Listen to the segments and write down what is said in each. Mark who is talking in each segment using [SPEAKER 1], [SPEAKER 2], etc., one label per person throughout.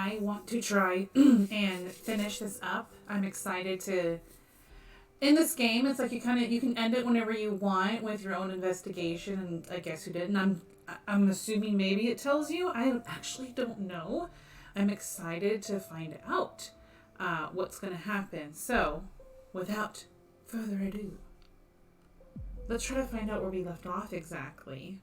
[SPEAKER 1] I want to try and finish this up. I'm excited to... In this game, it's like you can end it whenever you want with your own investigation, and I guess you did. And I'm assuming maybe it tells you. I actually don't know. I'm excited to find out what's going to happen. So, without further ado, let's try to find out where we left off exactly.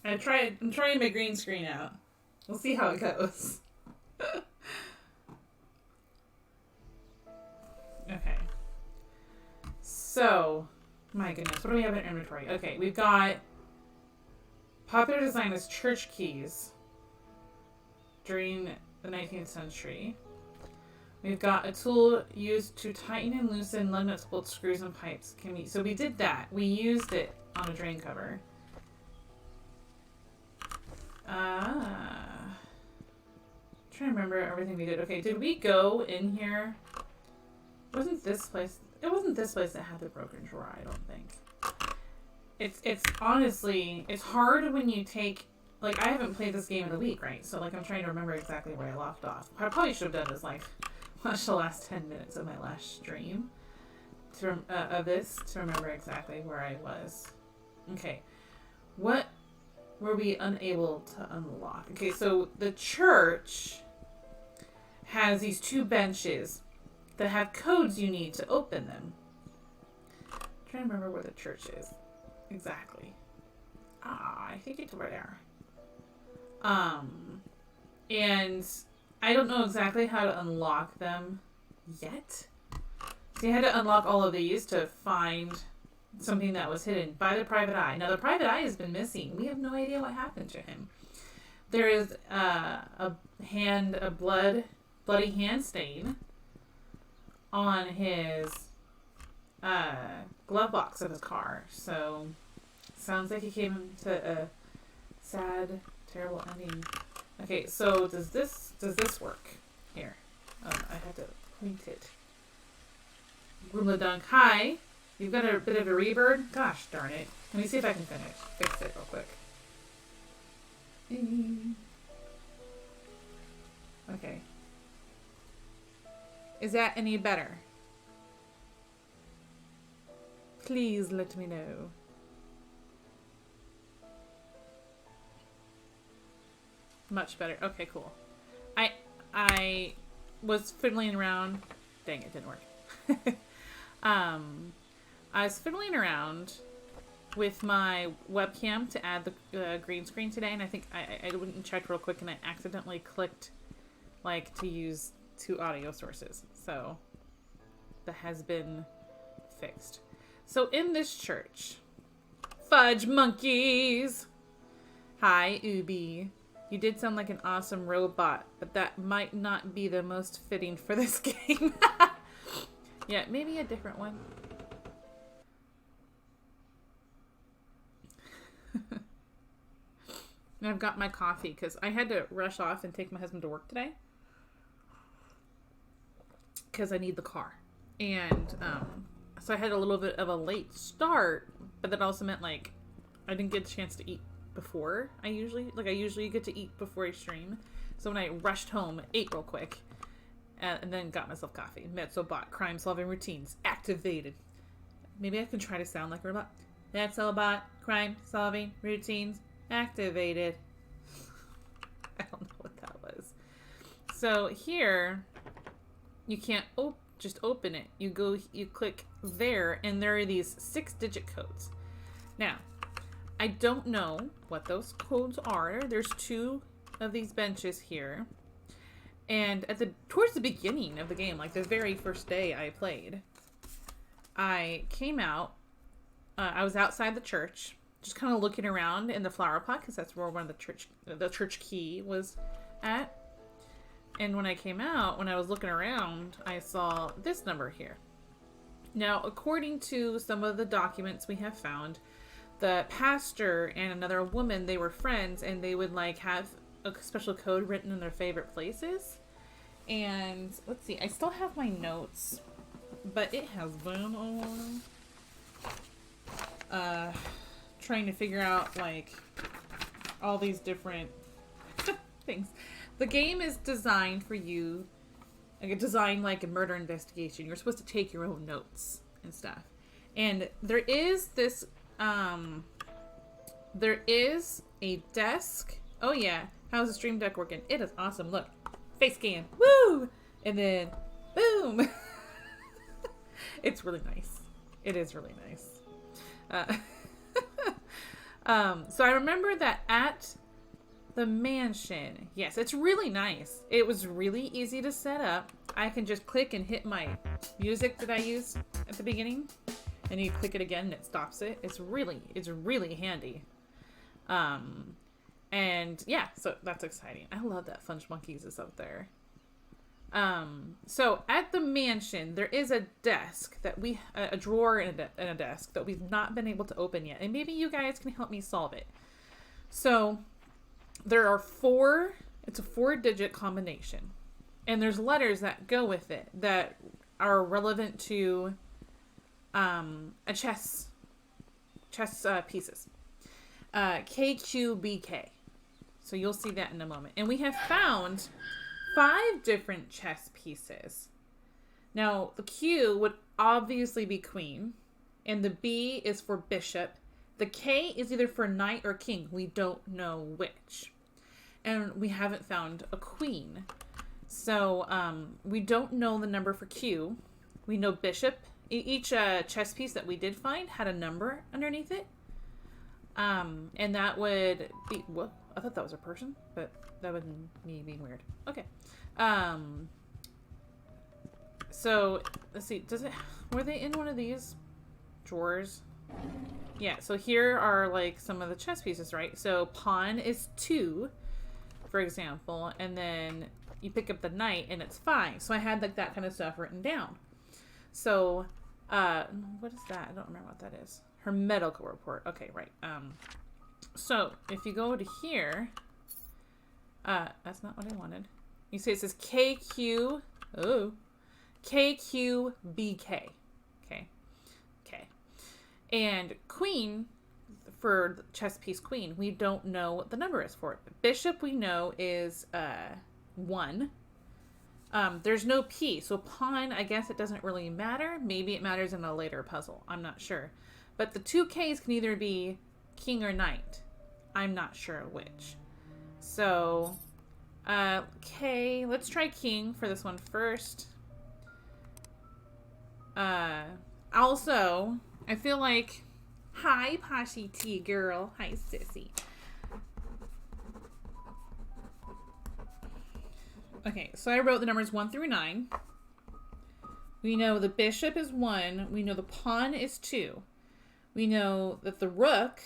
[SPEAKER 1] I'm trying my green screen out. We'll see how it goes. Okay. So, my goodness, what do we have in inventory? Okay, we've got popular design as church keys during the 19th century. We've got a tool used to tighten and loosen lug nuts, bolts, screws, and pipes. So we did that. We used it on a drain cover. I'm trying to remember everything we did. Okay, did we go in here? Wasn't this place? It wasn't this place that had the broken drawer, I don't think. It's honestly, it's hard when you take, like, I haven't played this game in a week, right? So, like, I'm trying to remember exactly where I left off. What I probably should have done is, like, watch the last 10 minutes of my last stream of this to remember exactly where I was. Okay. What were we unable to unlock? Okay, so the church has these 2 benches that have codes you need to open them. I'm trying to remember where the church is. Exactly. I think it's over there. And I don't know exactly how to unlock them yet. So you had to unlock all of these to find something that was hidden by the private eye. Now the private eye has been missing. We have no idea what happened to him. There is a bloody hand stain on his glove box of his car. So sounds like he came to a sad, terrible ending. Okay, so does this work? Here. I have to point it. Roomla Dunk. Hi. You've got a bit of a rebirth? Gosh darn it. Let me see if I can fix it real quick. Okay. Is that any better? Please let me know. Much better. Okay, cool. I was fiddling around. Dang, it didn't work. I was fiddling around with my webcam to add the green screen today, and I think I went and checked real quick, and I accidentally clicked like to use 2 audio sources. So that has been fixed. So in this church, fudge monkeys. Hi, Ubi. You did sound like an awesome robot, but that might not be the most fitting for this game. Yeah, maybe a different one. And I've got my coffee because I had to rush off and take my husband to work today because I need the car. And so I had a little bit of a late start, but that also meant like I didn't get a chance to eat before. I usually get to eat before I stream. So when I rushed home, ate real quick, and then got myself coffee. Metzobot, crime-solving routines, activated. Maybe I can try to sound like a robot. Metzobot, crime-solving routines, activated. I don't know what that was. So here, you can't just open it. You click there, and there are these 6-digit codes. Now, I don't know what those codes are. There's 2 of these benches here. And towards the beginning of the game, like the very first day I played, I came out. I was outside the church, just kind of looking around in the flower pot because that's where one of the church key was at. And when I came out, when I was looking around, I saw this number here. Now, according to some of the documents we have found, the pastor and another woman, they were friends, and they would like have a special code written in their favorite places. And let's see, I still have my notes, but it has been on trying to figure out, like, all these different things. The game is designed for you, like, designed like a murder investigation. You're supposed to take your own notes and stuff. And there is this, there is a desk. Oh yeah, how's the stream deck working? It is awesome. Look, face scan, woo! And then, boom! It's really nice. It is really nice. So I remember that at the mansion, yes, it's really nice. It was really easy to set up. I can just click and hit my music that I used at the beginning, and you click it again and it stops it. It's really handy. And yeah, so that's exciting. I love that Funch Monkeys is up there. So at the mansion, there is a desk that a drawer and a desk that we've not been able to open yet. And maybe you guys can help me solve it. So there are it's a 4-digit combination. And there's letters that go with it that are relevant to, a chess pieces. KQBK. So you'll see that in a moment. And we have found 5 different chess pieces. Now, the Q would obviously be queen, and the B is for bishop. The K is either for knight or king. We don't know which. And we haven't found a queen. So, we don't know the number for Q. We know bishop. Each chess piece that we did find had a number underneath it. And that would be... Whoa, I thought that was a person, but that would be being weird. Okay. So let's see. Were they in one of these drawers? Yeah. So here are like some of the chess pieces, right? So pawn is 2, for example, and then you pick up the knight and it's 5. So I had like that kind of stuff written down. So, what is that? I don't remember what that is. Her medical report. Okay, right. So if you go to here, that's not what I wanted. You see it says KQBK. Okay. And queen, for the chess piece queen, we don't know what the number is for it. Bishop we know is 1. There's no P, so pawn, I guess it doesn't really matter. Maybe it matters in a later puzzle. I'm not sure. But the 2 Ks can either be king or knight. I'm not sure which. So, K, let's try king for this one first. Also, I feel like, hi, Poshy T girl. Hi, sissy. Okay, so I wrote the numbers 1 through 9. We know the bishop is 1. We know the pawn is 2. We know that the rook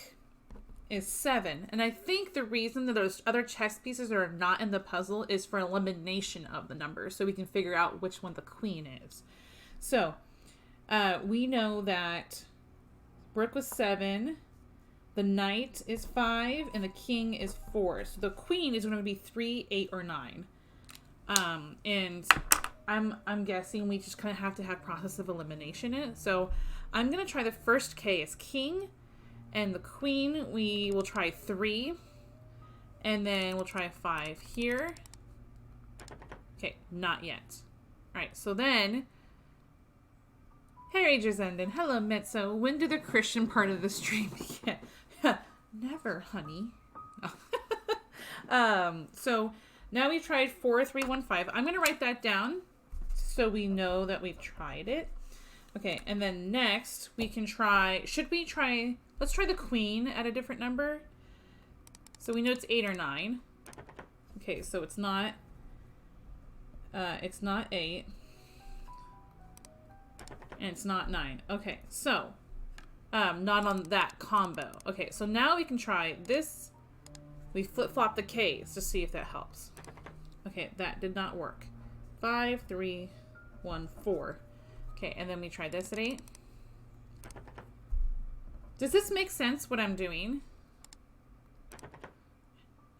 [SPEAKER 1] is 7. And I think the reason that those other chess pieces are not in the puzzle is for elimination of the numbers, so we can figure out which one the queen is. So, we know that rook was 7, the knight is 5, and the king is 4. So the queen is going to be 3, 8, or 9. And I'm guessing we just kind of have to have process of elimination in it. So I'm going to try the first K as king, and the queen we will try 3, and then we'll try 5 here. Okay, not yet. All right, so then Harry Jazenden, hello Metso. When do the Christian part of the stream begin? Never, honey. So now we've tried 4, 3, 1, 5. I'm going to write that down so we know that we've tried it. Okay, and then next we can try, let's try the queen at a different number. So we know it's 8 or 9. Okay, so it's not 8. And it's not 9. Okay, so, not on that combo. Okay, so now we can try this. We flip-flop the K's to see if that helps. Okay, that did not work. 5, 3, 1, 4. Okay, and then we try this at 8. Does this make sense, what I'm doing?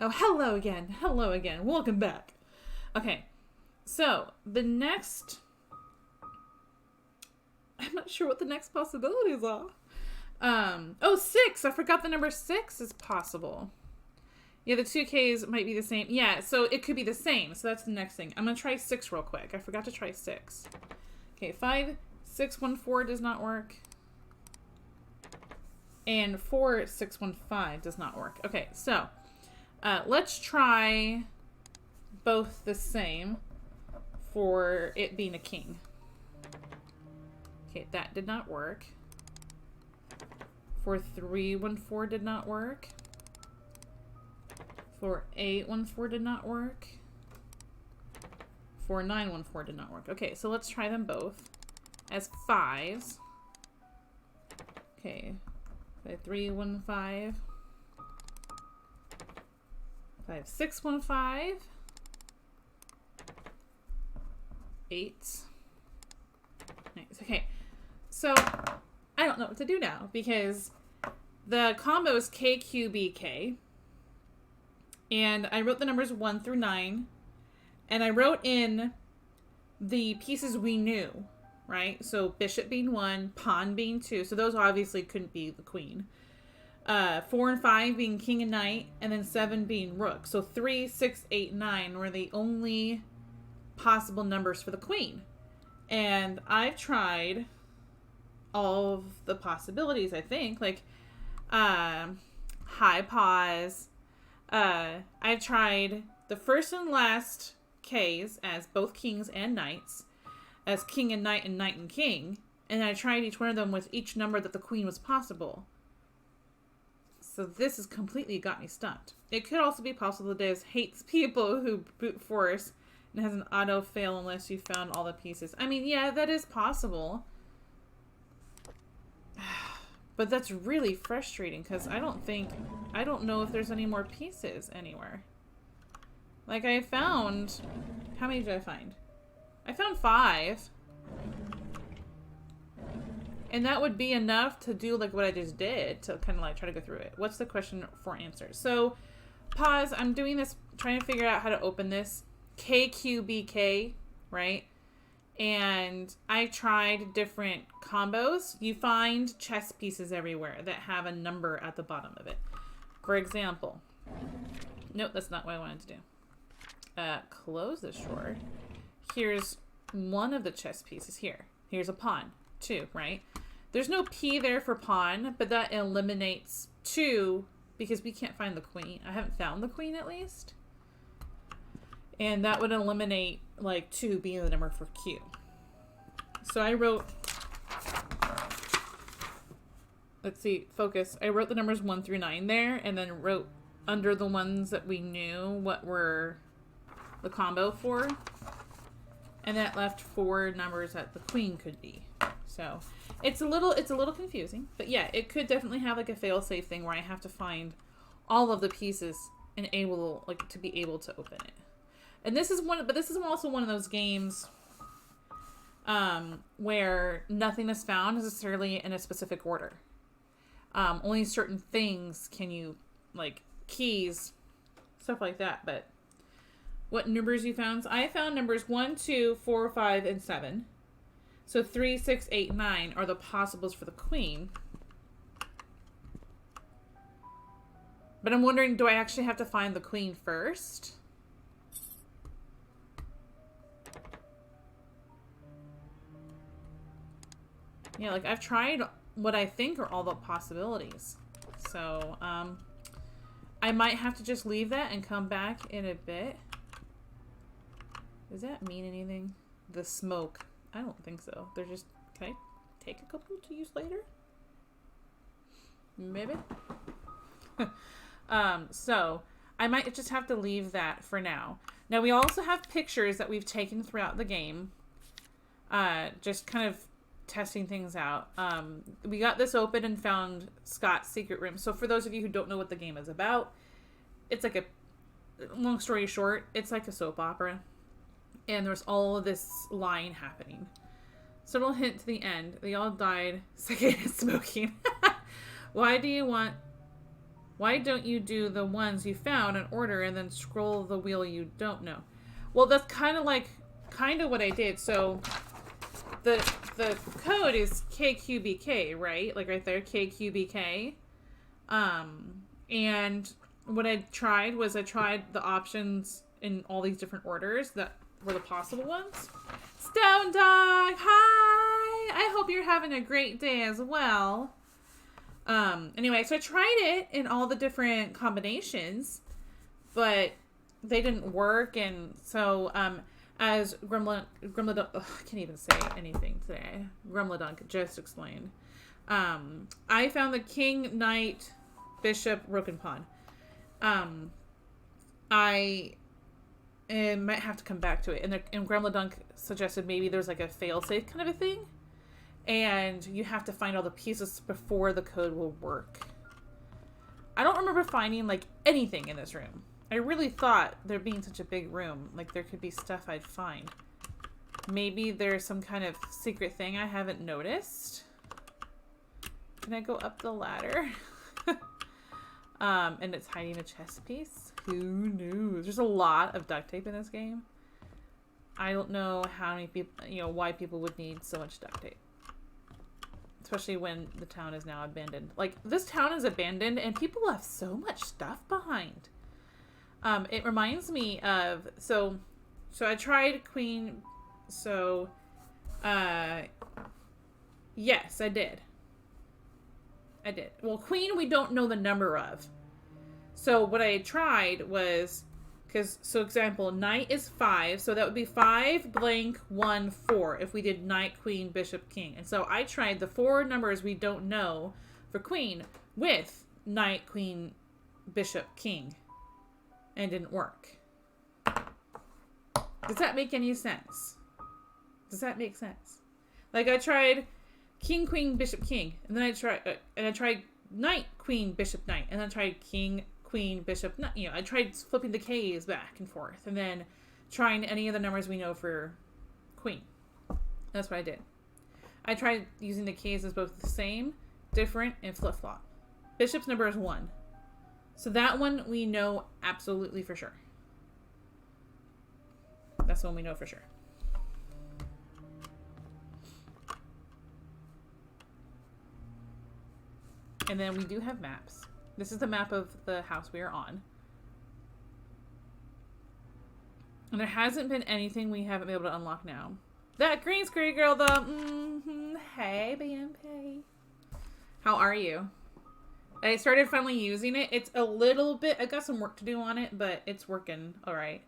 [SPEAKER 1] Oh, hello again. Hello again. Welcome back. Okay, so the next... I'm not sure what the next possibilities are. Oh, 6. I forgot the number 6 is possible. Yeah, the 2Ks might be the same. Yeah, so it could be the same. So that's the next thing. I'm going to try 6 real quick. I forgot to try 6. Okay, 5, 6, 1, 4 does not work. And 4, 6, 1, 5 does not work. Okay, so let's try both the same for it being a king. Okay, that did not work. 4, 3, 1, 4 did not work. 4, 8, 1, 4 did not work. 4, 9, 1, 4 did not work. Okay, so let's try them both as 5s. Okay, 5, 3, 1, 5. 5, 6, 1, 5. 8. Nice. Okay, so I don't know what to do now because the combo is KQBK. And I wrote the numbers 1 through 9. And I wrote in the pieces we knew, right? So bishop being 1, pawn being 2. So those obviously couldn't be the queen. 4 and 5 being king and knight. And then 7 being rook. So 3, 6, 8, 9 were the only possible numbers for the queen. And I've tried all of the possibilities, I think. Like high pause. I've tried the first and last Ks as both kings and knights, as king and knight and king, and I tried each one of them with each number that the queen was possible. So this has completely got me stumped. It could also be possible that it hates people who brute force and has an auto fail unless you found all the pieces. I mean, yeah, that is possible. But that's really frustrating because I don't know if there's any more pieces anywhere. Like I found, how many did I find? I found 5. And that would be enough to do like what I just did to kind of like try to go through it. What's the question for answers? So pause, I'm doing this, trying to figure out how to open this. KQBK, right? And I tried different combos. You find chess pieces everywhere that have a number at the bottom of it. For example, nope, that's not what I wanted to do. Close this drawer. Here's one of the chess pieces here. Here's a pawn, 2, right? There's no P there for pawn, but that eliminates 2 because we can't find the queen. I haven't found the queen at least. And that would eliminate like 2 being the number for Q. So I wrote, let's see, focus. I wrote the numbers 1 through 9 there and then wrote under the ones that we knew what were the combo for. And that left 4 numbers that the queen could be. So it's a little confusing, but yeah, it could definitely have like a fail-safe thing where I have to find all of the pieces and to be able to open it. And this is also one of those games where nothing is found necessarily in a specific order. Only certain things can you, like keys, stuff like that. But what numbers you found? I found numbers 1, 2, 4, 5, and 7. So 3, 6, 8, 9 are the possibles for the queen. But I'm wondering, do I actually have to find the queen first? Yeah, like I've tried what I think are all the possibilities. So, I might have to just leave that and come back in a bit. Does that mean anything? The smoke. I don't think so. They're just, can I take a couple to use later? Maybe? So I might just have to leave that for now. Now we also have pictures that we've taken throughout the game. Just kind of testing things out. We got this open and found Scott's secret room. So for those of you who don't know what the game is about, it's like long story short, it's like a soap opera. And there's all of this lying happening. Subtle hint to the end. They all died second smoking. Why don't you do the ones you found in order and then scroll the wheel you don't know? Well, that's kind of what I did. So the the code is KQBK, right? Like right there, KQBK. And what I tried was I tried the options in all these different orders that were the possible ones. Stone Dog, hi! I hope you're having a great day as well. Anyway, so I tried it in all the different combinations, but they didn't work, and so, as Gremladunk, I can't even say anything today. Gremladunk just explained. I found the King, Knight, Bishop, Rook, and Pawn. I might have to come back to it. And Gremladunk suggested maybe there's like a fail-safe kind of a thing. And you have to find all the pieces before the code will work. I don't remember finding like anything in this room. I really thought there being such a big room, like there could be stuff I'd find. Maybe there's some kind of secret thing I haven't noticed. Can I go up the ladder? And it's hiding a chess piece. Who knew? There's a lot of duct tape in this game. I don't know how many people, why people would need so much duct tape. Especially when the town is now abandoned. Like, this town is abandoned and people left so much stuff behind. It reminds me of, so I tried Queen, yes, I did. Well, Queen, we don't know the number of. So what I tried was, example, Knight is 5, so that would be 5 blank 1 4 if we did Knight, Queen, Bishop, King. And so I tried the 4 numbers we don't know for Queen with Knight, Queen, Bishop, King. And it didn't work. Does that make any sense? Does that make sense? Like, I tried King, Queen, Bishop, King, and then I tried Knight, Queen, Bishop, Knight, and then I tried King, Queen, Bishop, Knight. I tried flipping the K's back and forth, and then trying any of the numbers we know for Queen. That's what I did. I tried using the K's as both the same, different, and flip-flop. Bishop's number is 1. So that one we know absolutely for sure. That's the one we know for sure. And then we do have maps. This is the map of the house we are on. And there hasn't been anything we haven't been able to unlock now. That green screen girl though. Hey, BMP. How are you? I started finally using it. It's a little bit, I got some work to do on it, but it's working all right.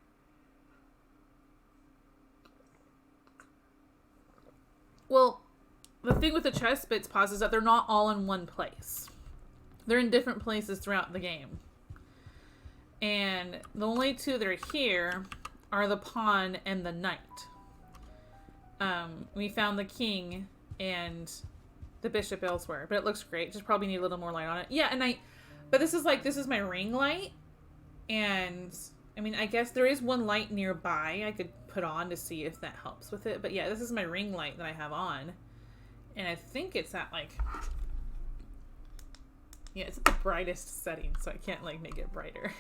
[SPEAKER 1] Well, the thing with the chess bits pause is that they're not all in one place. They're in different places throughout the game. And the only 2 that are here are the pawn and the knight. We found the king and the bishop elsewhere, but it looks great. Just probably need a little more light on it. Yeah, but this is my ring light. And I mean, I guess there is one light nearby I could put on to see if that helps with it. But yeah, this is my ring light that I have on. And I think it's at it's at the brightest setting, so I can't make it brighter.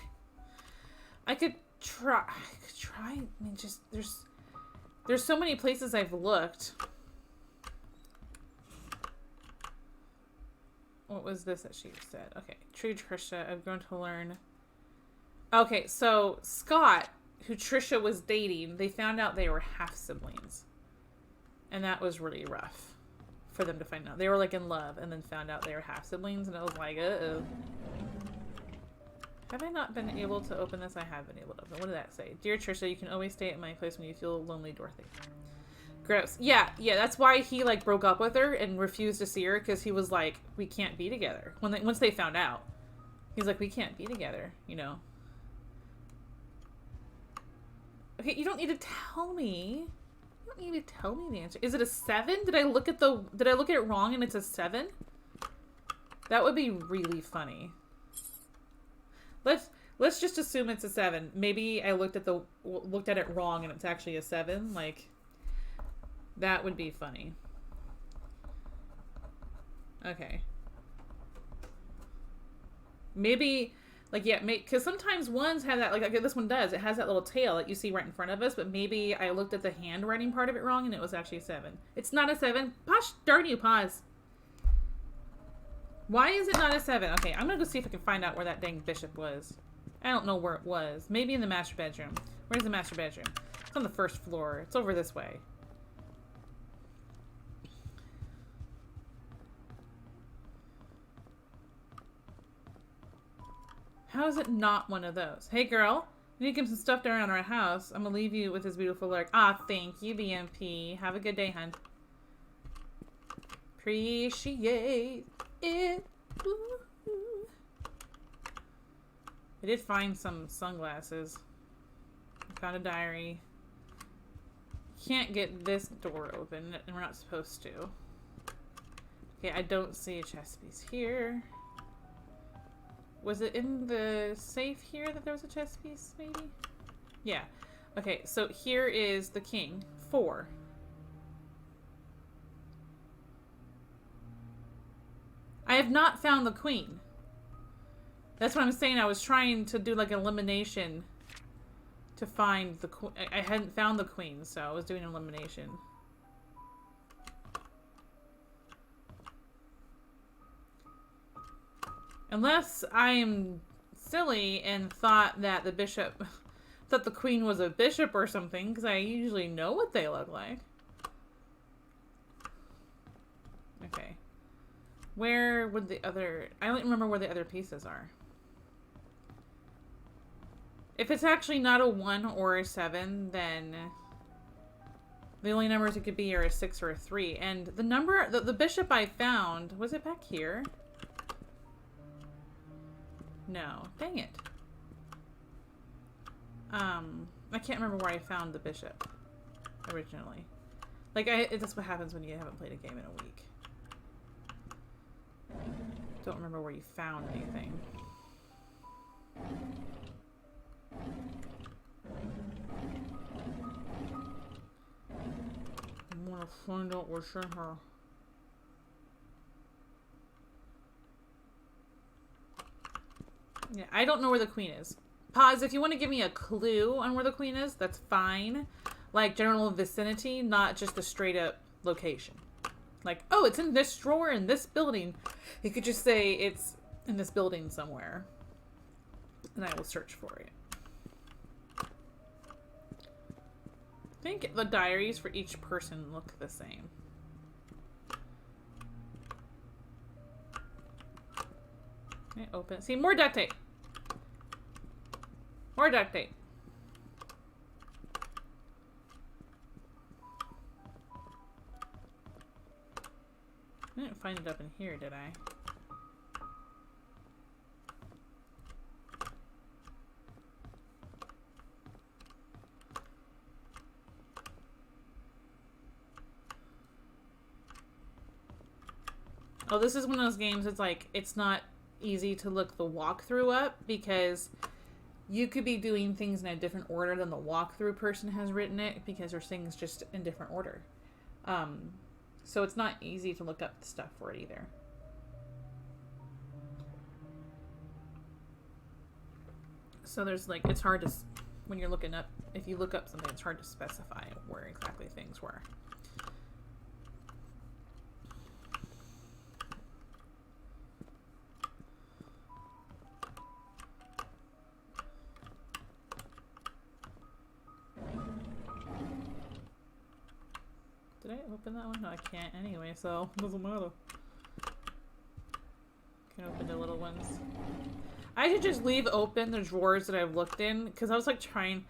[SPEAKER 1] I could try. I mean, just there's so many places I've looked. What was this that she said? Okay, True Trisha, I've grown to learn. Okay, so Scott, who Trisha was dating, they found out they were half siblings, and that was really rough for them to find out. They were in love and then found out they were half siblings, and I was like, uh-oh. Have I not been able to open this? I have been able to open it. What did that say? Dear Trisha, you can always stay at my place when you feel lonely, Dorothy. Gross. Yeah, that's why he broke up with her and refused to see her, because he was like, we can't be together. Once they found out, he's like, we can't be together, Okay, you don't need to tell me. You don't need to tell me the answer. Is it a 7? Did I look at it wrong and it's a 7? That would be really funny. Let's just assume it's a 7. Maybe I looked at it wrong and it's actually a 7. That would be funny. Okay. Maybe Like, yeah, because sometimes ones have that, like this one does. It has that little tail that you see right in front of us, but maybe I looked at the handwriting part of it wrong and it was actually a 7. It's not a 7. Gosh darn you, pause. Why is it not a 7? Okay, I'm gonna go see if I can find out where that dang bishop was. I don't know where it was. Maybe in the master bedroom. Where's the master bedroom? It's on the first floor. It's over this way. How is it not one of those? Hey, girl. You need to get some stuff around our house. I'm gonna leave you with this beautiful lyric. Ah, thank you, BMP. Have a good day, hun. Appreciate it. Ooh. I did find some sunglasses. I found a diary. Can't get this door open, and we're not supposed to. Okay, I don't see a chess piece here. Was it in the safe here that there was a chess piece, maybe? Yeah. Okay, so here is the king. 4. I have not found the queen. That's what I'm saying. I was trying to do like an elimination to find the queen. I hadn't found the queen, so I was doing an elimination. Unless I am silly and thought that the bishop, thought the queen was a bishop or something, because I usually know what they look like. Okay. Where would the other... I don't remember where the other pieces are. If it's actually not a 1 or a 7, then the only numbers it could be are a 6 or a 3. And the number... The bishop I found... Was it back here? No. Dang it. I can't remember where I found the bishop originally. Like, that's what happens when you haven't played a game in a week. Don't remember where you found anything. I want to find out what's in her. Yeah, I don't know where the queen is. Pause, if you want to give me a clue on where the queen is, that's fine. Like, general vicinity, not just a straight up location. Like, oh, it's in this drawer in this building. You could just say it's in this building somewhere. And I will search for it. I think the diaries for each person look the same. Okay, open. See, more duct tape. More duct tape. I didn't find it up in here, did I? Oh, this is one of those games, it's like, it's not easy to look the walkthrough up because you could be doing things in a different order than the walkthrough person has written it because there's things just in different order. So it's not easy to look up the stuff for it either. So there's like, it's hard to, when you're looking up, if you look up something, it's hard to specify where exactly things were. Did I open that one? No, I can't anyway, so it doesn't matter. Can open the little ones. I should just leave open the drawers that I've looked in, because I was like trying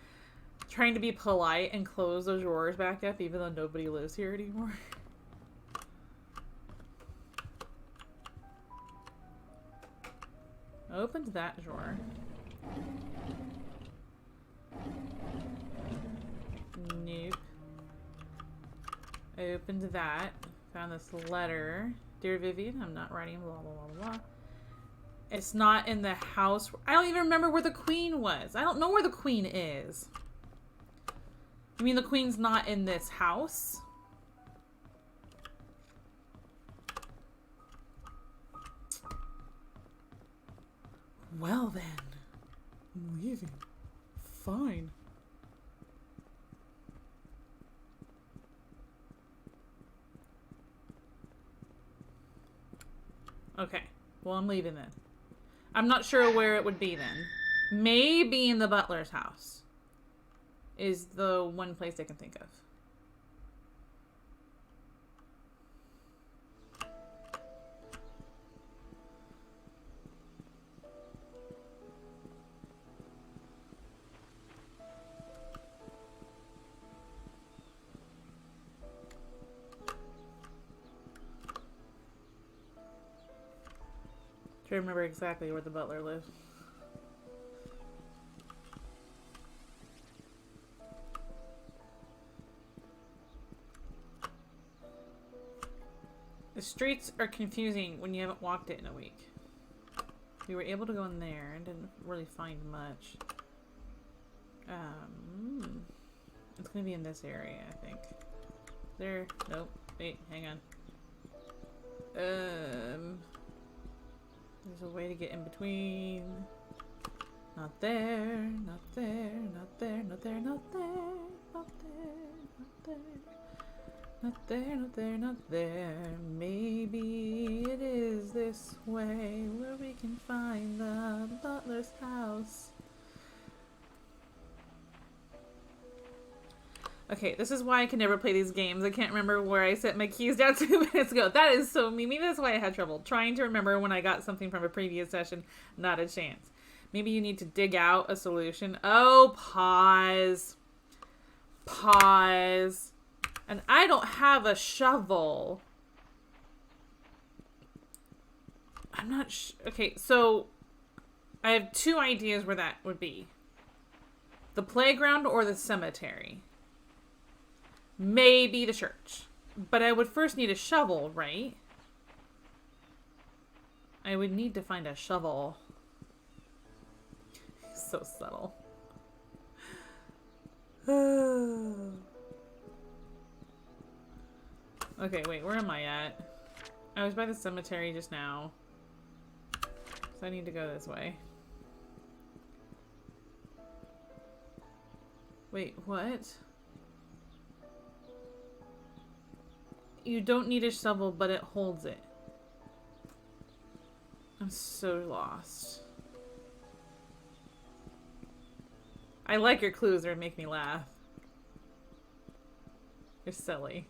[SPEAKER 1] to be polite and close those drawers back up, even though nobody lives here anymore. I opened that drawer. Nope. I opened that. Found this letter. Dear Vivian, I'm not writing blah blah blah blah. It's not in the house. I don't even remember where the queen was. I don't know where the queen is. You mean the queen's not in this house? Well then. I'm leaving. Fine. Okay. Well, I'm leaving then. I'm not sure where it would be then. Maybe in the butler's house is the one place I can think of. I remember exactly where the butler lives. The streets are confusing when you haven't walked it in a week. We were able to go in there and didn't really find much. It's gonna be in this area, I think. There. Nope. Wait, hang on. There's a way to get in between. Not there, not there, not there, not there, not there, not there, not there, not there, not there, not there. Maybe it is this way where we can find the butler's house. Okay, this is why I can never play these games. I can't remember where I set my keys down 2 minutes ago. That is so me. Maybe that's why I had trouble trying to remember when I got something from a previous session. Not a chance. Maybe you need to dig out a solution. Oh, pause. Pause. And I don't have a shovel. I'm not sure. Okay, so I have 2 ideas where that would be. The playground or the cemetery. Maybe the church. But I would first need a shovel, right? I would need to find a shovel. So subtle. Okay, wait, where am I at? I was by the cemetery just now. So I need to go this way. Wait, what? You don't need a shovel, but it holds it. I'm so lost. I like your clues, they make me laugh. You're silly.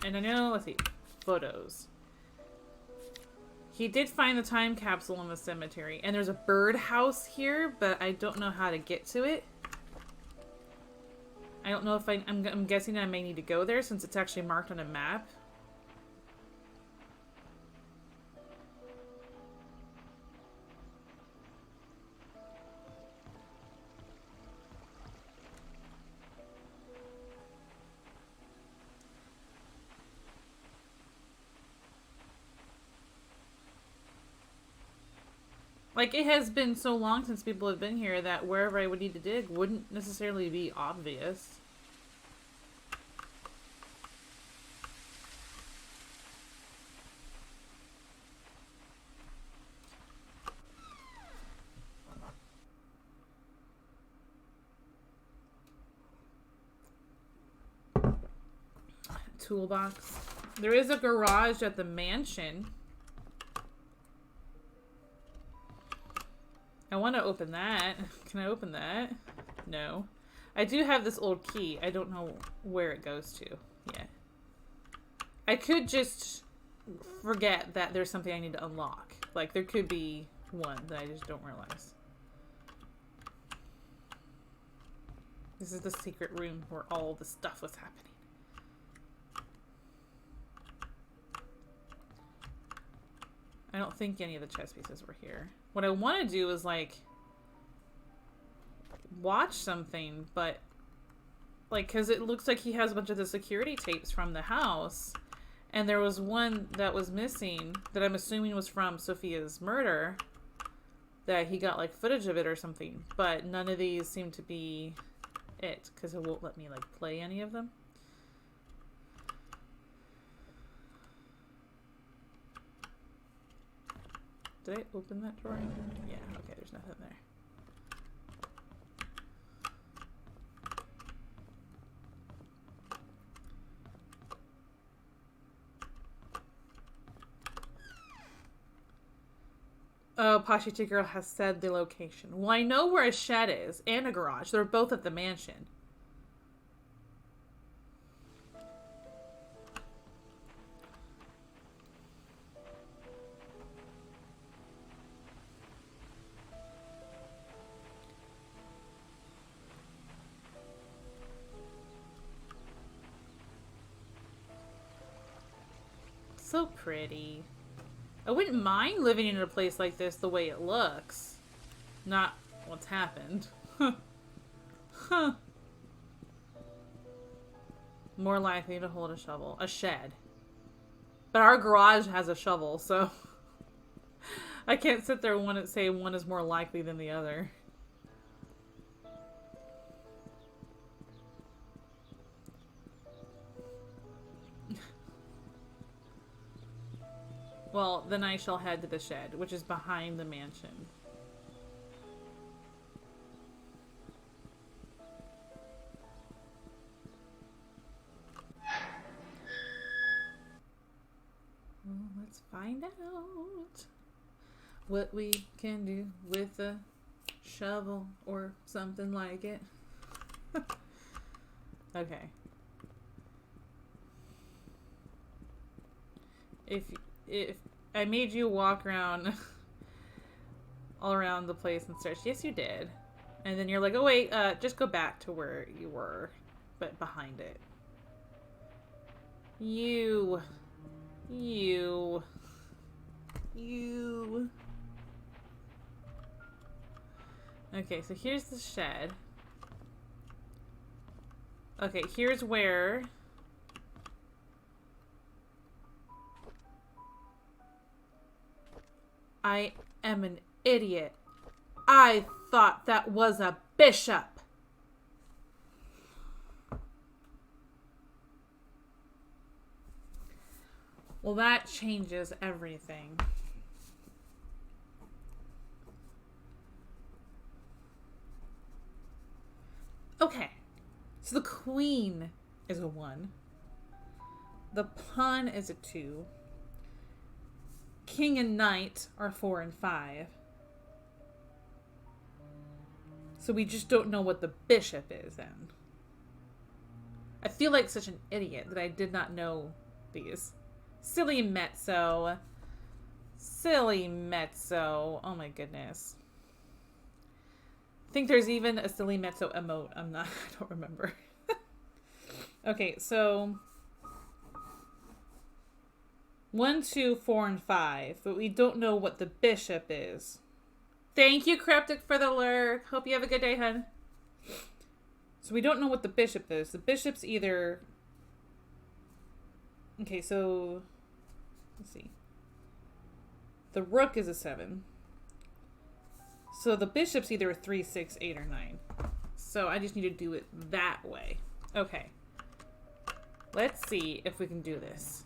[SPEAKER 1] And I know, let's see, photos. He did find the time capsule in the cemetery, and there's a birdhouse here, but I don't know how to get to it. I don't know if I'm guessing I may need to go there since it's actually marked on a map. Like, it has been so long since people have been here that wherever I would need to dig wouldn't necessarily be obvious. Toolbox. There is a garage at the mansion. I want to open that. Can I open that? No. I do have this old key. I don't know where it goes to yet. I could just forget that there's something I need to unlock. Like, there could be one that I just don't realize. This is the secret room where all the stuff was happening. I don't think any of the chess pieces were here. What I want to do is, like, watch something, but, like, because it looks like he has a bunch of the security tapes from the house, and there was one that was missing that I'm assuming was from Sophia's murder, that he got, like, footage of it or something, but none of these seem to be it, because it won't let me, like, play any of them. Did I open that drawer? Yeah, okay, there's nothing there. Oh, Pashiti Girl has said the location. Well, I know where a shed is and a garage. They're both at the mansion. So pretty. I wouldn't mind living in a place like this the way it looks. Not what's happened. Huh. More likely to hold a shovel. A shed. But our garage has a shovel, so... I can't sit there and say one is more likely than the other. Well, then I shall head to the shed, which is behind the mansion. Well, let's find out what we can do with a shovel or something like it. Okay. If I made you walk around all around the place and search, yes you did. And then you're like, oh wait, just go back to where you were, but behind it. You. Okay, so here's the shed. Okay, here's where... I am an idiot. I thought that was a bishop. Well, that changes everything. Okay. So the queen is a 1. The pawn is a 2. King and knight are 4 and 5. So we just don't know what the bishop is then. I feel like such an idiot that I did not know these. Silly mezzo. Silly mezzo. Oh my goodness. I think there's even a silly mezzo emote. I don't remember. Okay, so 1, 2, 4, and 5, but we don't know what the bishop is. Thank you, Cryptic, for the lurk. Hope you have a good day, hun. So we don't know what the bishop is. The bishop's either... Okay, so... Let's see. The rook is a 7. So the bishop's either a 3, 6, 8, or 9. So I just need to do it that way. Okay. Let's see if we can do this.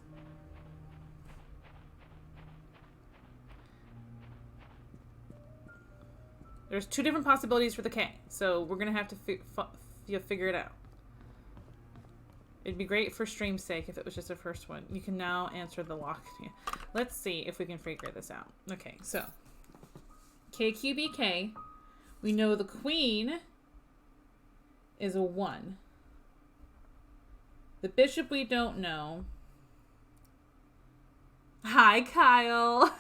[SPEAKER 1] There's 2 different possibilities for the K, so we're going to have to figure it out. It'd be great for stream's sake if it was just the first one. You can now answer the lock. Yeah. Let's see if we can figure this out. Okay, so KQBK. We know the queen is a 1. The bishop we don't know. Hi, Kyle.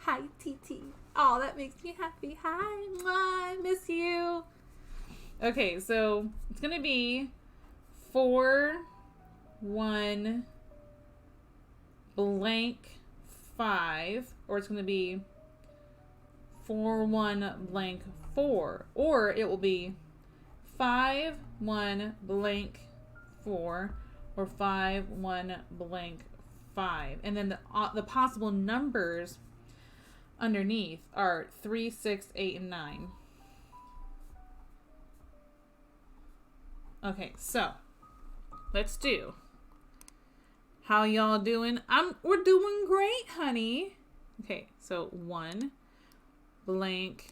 [SPEAKER 1] Hi, TT. Oh, that makes me happy. Hi, I miss you. Okay, so it's going to be 4, 1, blank, 5. Or it's going to be 4, 1, blank, 4. Or it will be 5, 1, blank, 4. Or 5, 1, blank, 5. And then the possible numbers underneath are 3, 6, 8, and 9. Okay, so let's do. How y'all doing? We're doing great, honey. Okay, so 1 blank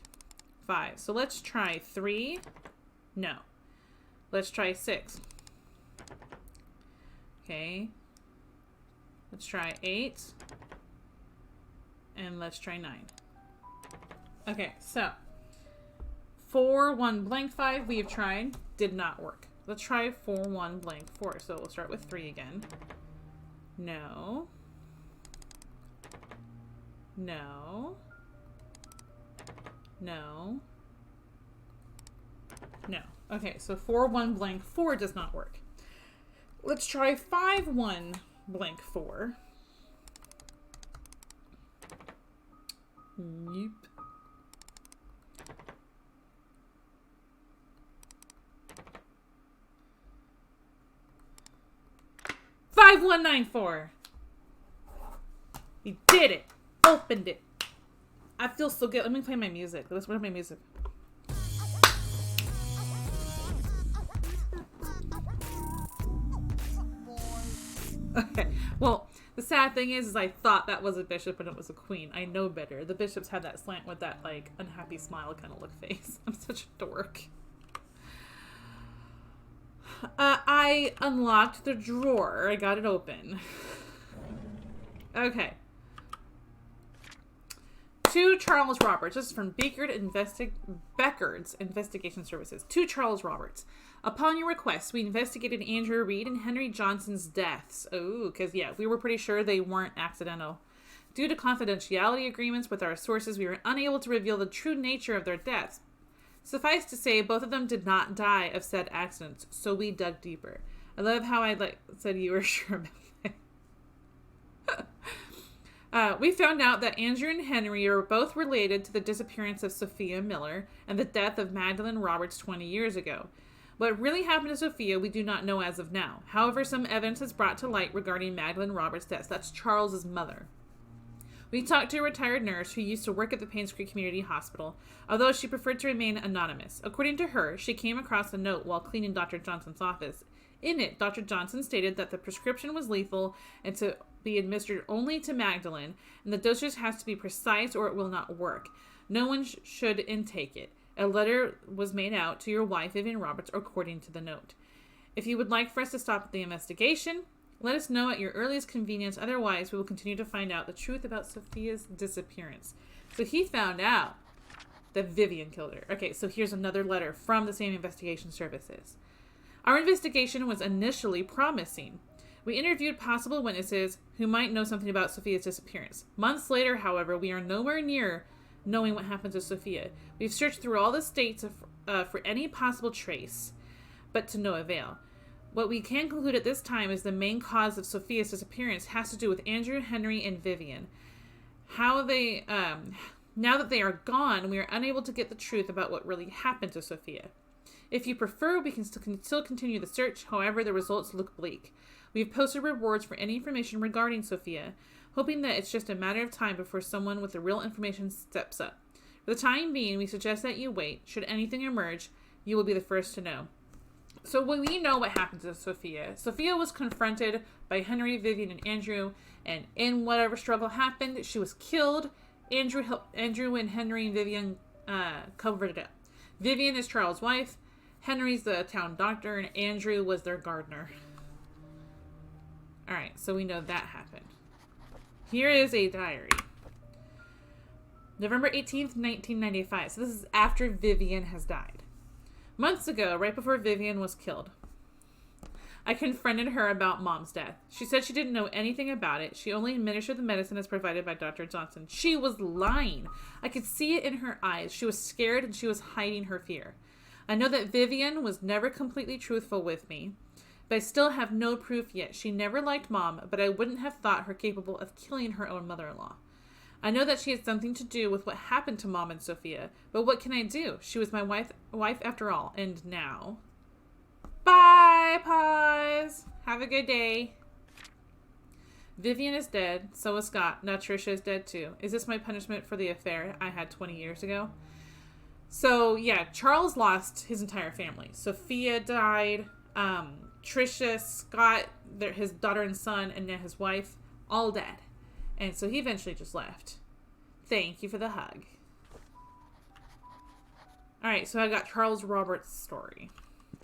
[SPEAKER 1] 5. So let's try 3. No. Let's try 6. Okay. Let's try 8. And let's try 9. Okay, so 4 1 blank 5 we have tried. Did not work. Let's try 4 1 blank 4. So we'll start with 3 again. No. No. No. No. Okay, so 4 1 blank 4 does not work. Let's try 5 1 blank 4. Nope. Five 1 9 4. We did it. Opened it. I feel so good. Let me play my music. Let's play my music. Okay. Well, the sad thing is I thought that was a bishop and it was a queen. I know better. The bishops have that slant with that, like, unhappy smile kind of look face. I'm such a dork. I unlocked the drawer. I got it open. Okay. To Charles Roberts. This is from Beckard's Investigation Services. To Charles Roberts. Upon your request, we investigated Andrew Reed and Henry Johnson's deaths. Oh, because, yeah, we were pretty sure they weren't accidental. Due to confidentiality agreements with our sources, we were unable to reveal the true nature of their deaths. Suffice to say, both of them did not die of said accidents, so we dug deeper. I love how I said you were sure about that. We found out that Andrew and Henry are both related to the disappearance of Sophia Miller and the death of Magdalene Roberts 20 years ago. What really happened to Sophia, we do not know as of now. However, some evidence is brought to light regarding Magdalene Roberts' death. That's Charles's mother. We talked to a retired nurse who used to work at the Painscrek Community Hospital, although she preferred to remain anonymous. According to her, she came across a note while cleaning Dr. Johnson's office. In it, Dr. Johnson stated that the prescription was lethal and to be administered only to Magdalene, and the dosage has to be precise or it will not work. No one should intake it. A letter was made out to your wife, Vivian Roberts, according to the note. If you would like for us to stop the investigation, let us know at your earliest convenience. Otherwise, we will continue to find out the truth about Sophia's disappearance. So he found out that Vivian killed her. Okay, so here's another letter from the same investigation services. Our investigation was initially promising. We interviewed possible witnesses who might know something about Sophia's disappearance. Months later, however, we are nowhere near knowing what happened to Sophia. We've searched through all the states for any possible trace, but to no avail. What we can conclude at this time is the main cause of Sophia's disappearance has to do with Andrew, Henry, and Vivian. Now that they are gone, we are unable to get the truth about what really happened to Sophia. If you prefer, we can still continue the search. However, the results look bleak. We have posted rewards for any information regarding Sophia, hoping that it's just a matter of time before someone with the real information steps up. For the time being, we suggest that you wait. Should anything emerge, you will be the first to know. So when we know what happened to Sophia, Sophia was confronted by Henry, Vivian, and Andrew, and in whatever struggle happened, she was killed. Andrew and Henry and Vivian covered it up. Vivian is Charles' wife, Henry's the town doctor, and Andrew was their gardener. Alright, so we know that happened. Here is a diary. November 18th, 1995. So this is after Vivian has died. Months ago, right before Vivian was killed, I confronted her about Mom's death. She said she didn't know anything about it. She only administered the medicine as provided by Dr. Johnson. She was lying. I could see it in her eyes. She was scared and she was hiding her fear. I know that Vivian was never completely truthful with me, but I still have no proof yet. She never liked Mom, but I wouldn't have thought her capable of killing her own mother-in-law. I know that she had something to do with what happened to Mom and Sophia, but what can I do? She was my wife after all, and now... Bye, pause. Have a good day. Vivian is dead, so is Scott. Now Trisha is dead too. Is this my punishment for the affair I had 20 years ago? So, yeah, Charles lost his entire family. Sophia died, Trisha, Scott, his daughter and son, and then his wife, all dead. And so he eventually just left. Thank you for the hug. Alright, so I got Charles Roberts' story.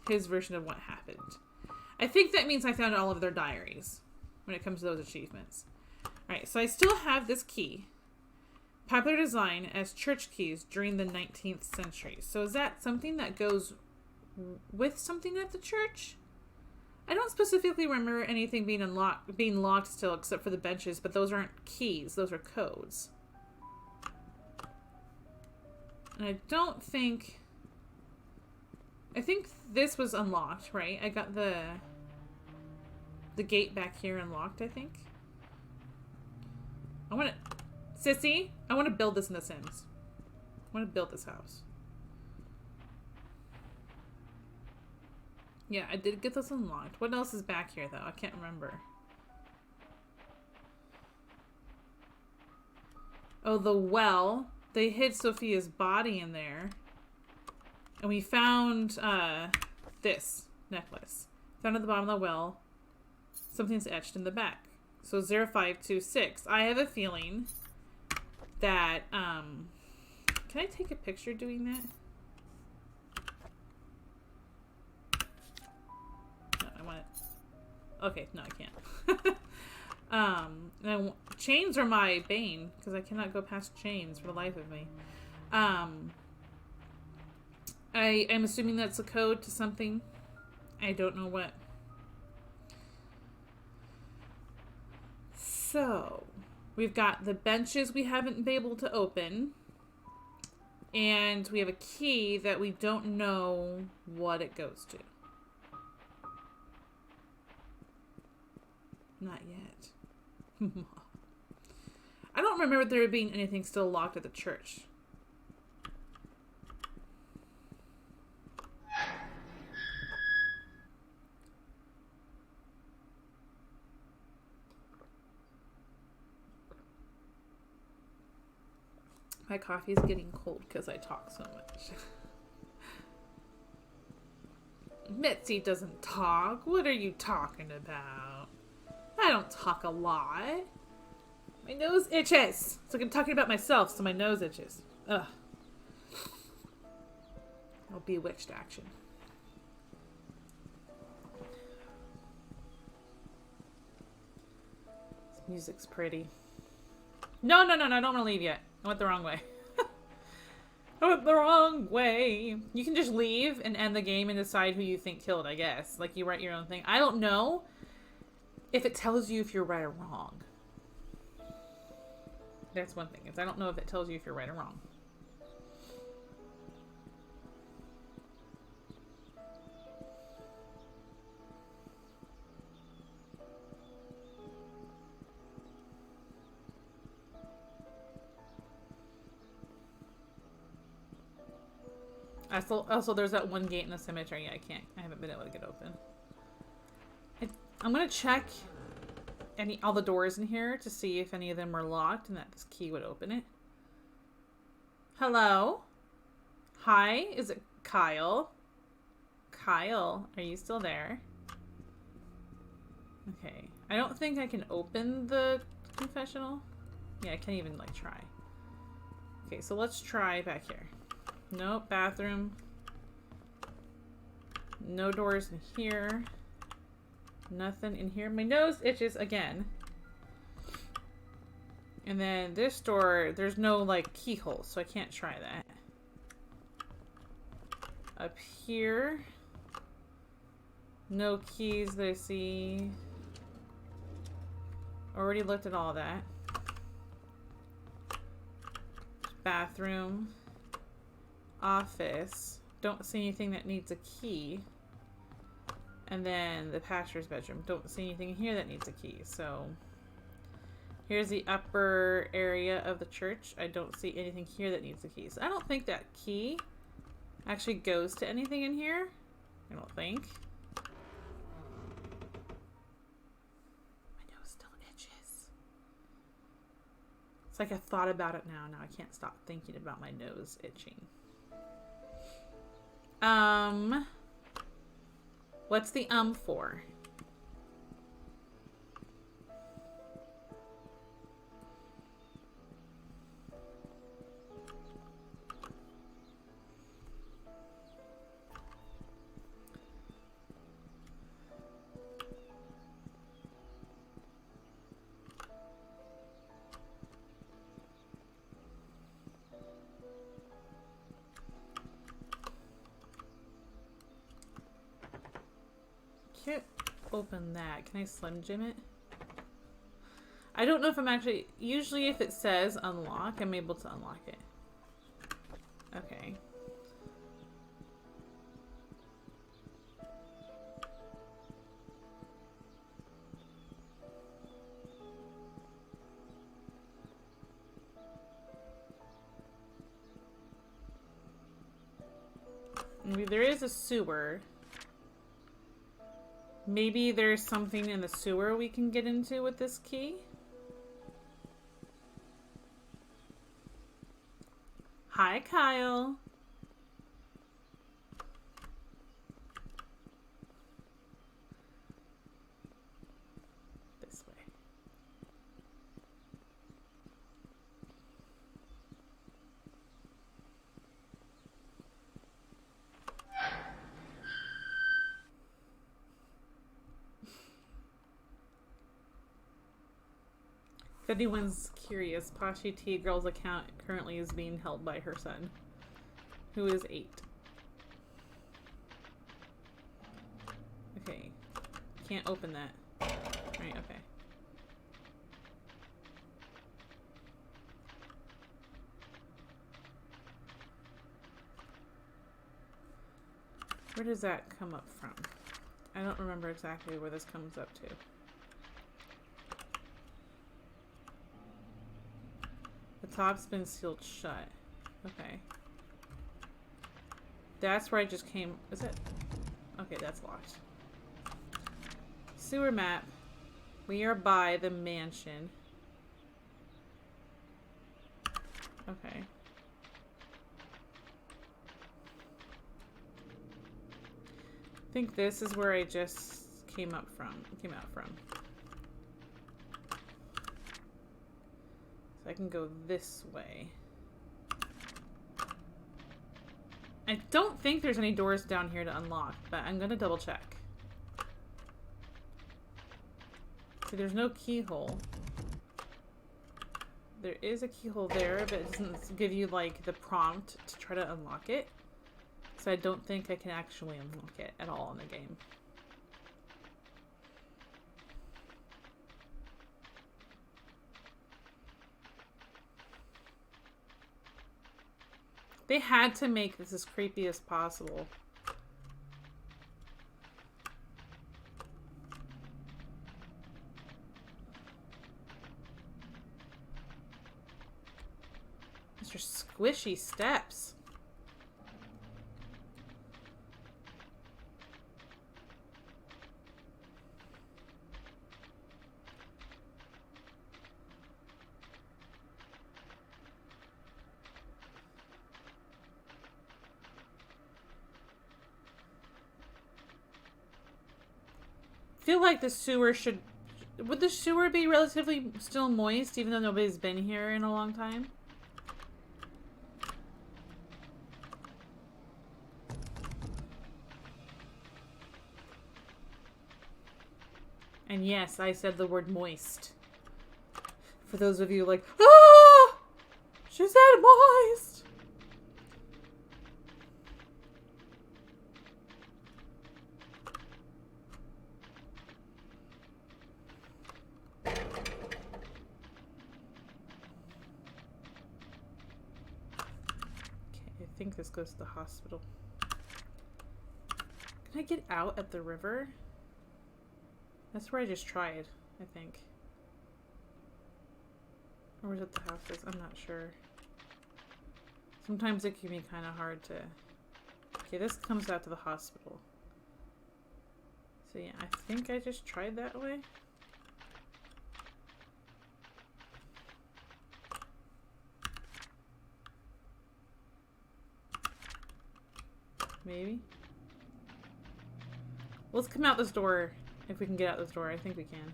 [SPEAKER 1] His version of what happened. I think that means I found all of their diaries when it comes to those achievements. Alright, so I still have this key. Popular design as church keys during the 19th century. So is that something that goes with something at the church? I don't specifically remember anything being locked still except for the benches, but those aren't keys, those are codes. And I don't think... I think this was unlocked, right? I got the gate back here unlocked, I think. I want to... Sissy, I want to build this in The Sims. I want to build this house. Yeah, I did get this unlocked. What else is back here, though? I can't remember. Oh, the well. They hid Sophia's body in there. And we found this necklace. Found at the bottom of the well. Something's etched in the back. So 0526. I have a feeling that... can I take a picture doing that? Okay, no, I can't. Chains are my bane, because I cannot go past chains for the life of me. I am assuming that's a code to something. I don't know what. So, we've got the benches we haven't been able to open. And we have a key that we don't know what it goes to. Not yet. I don't remember there being anything still locked at the church. My coffee is getting cold because I talk so much. Mitzi doesn't talk. What are you talking about? I don't talk a lot. My nose itches. It's like I'm talking about myself, so my nose itches. Ugh. Oh, bewitched action. This music's pretty. No, I don't want to leave yet. I went the wrong way. I went the wrong way. You can just leave and end the game and decide who you think killed, I guess. Like, you write your own thing. I don't know if it tells you if you're right or wrong. That's one thing, is I don't know if it tells you if you're right or wrong. Also, there's that one gate in the cemetery I haven't been able to get open. I'm gonna check all the doors in here to see if any of them were locked and that this key would open it. Hello? Hi, is it Kyle? Kyle, are you still there? Okay, I don't think I can open the confessional. Yeah, I can't even, like, try. Okay, so let's try back here. Nope, bathroom. No doors in here. Nothing in here. My nose itches again. And then this door, there's no, like, keyhole, so I can't try that. Up here. No keys that I see. Already looked at all that. Bathroom. Office. Don't see anything that needs a key. And then the pastor's bedroom. Don't see anything here that needs a key. So here's the upper area of the church. I don't see anything here that needs a key. So I don't think that key actually goes to anything in here. I don't think. My nose still itches. It's like I thought about it now. Now I can't stop thinking about my nose itching. What's the for? open that. Can I Slim Jim it? I don't know if I'm actually... Usually if it says unlock, I'm able to unlock it. Okay. Maybe there is a sewer. Maybe there's something in the sewer we can get into with this key. Hi, Kyle. This way. If anyone's curious, Pashi T Girl's account currently is being held by her son, who is 8. Okay. Can't open that. Right, okay. Where does that come up from? I don't remember exactly where this comes up to. The top's been sealed shut. Okay. That's where I just came. Is it? Okay, that's locked. Sewer map. We are by the mansion. Okay. I think this is where I just came out from. So I can go this way. I don't think there's any doors down here to unlock, but I'm gonna double check. See, there's no keyhole. There is a keyhole there, but it doesn't give you, like, the prompt to try to unlock it. So I don't think I can actually unlock it at all in the game. They had to make this as creepy as possible. Mr. Squishy Steps. I feel like the sewer should... Would the sewer be relatively still moist, even though nobody's been here in a long time? And yes, I said the word moist. For those of you like, ah! She said moist! I think this goes to the hospital. Can I get out at the river? That's where I just tried, I think. Or was it the houses? I'm not sure. Sometimes it can be kind of hard to... Okay, this comes out to the hospital. So yeah, I think I just tried that way. Maybe. Let's come out this door. If we can get out this door, I think we can.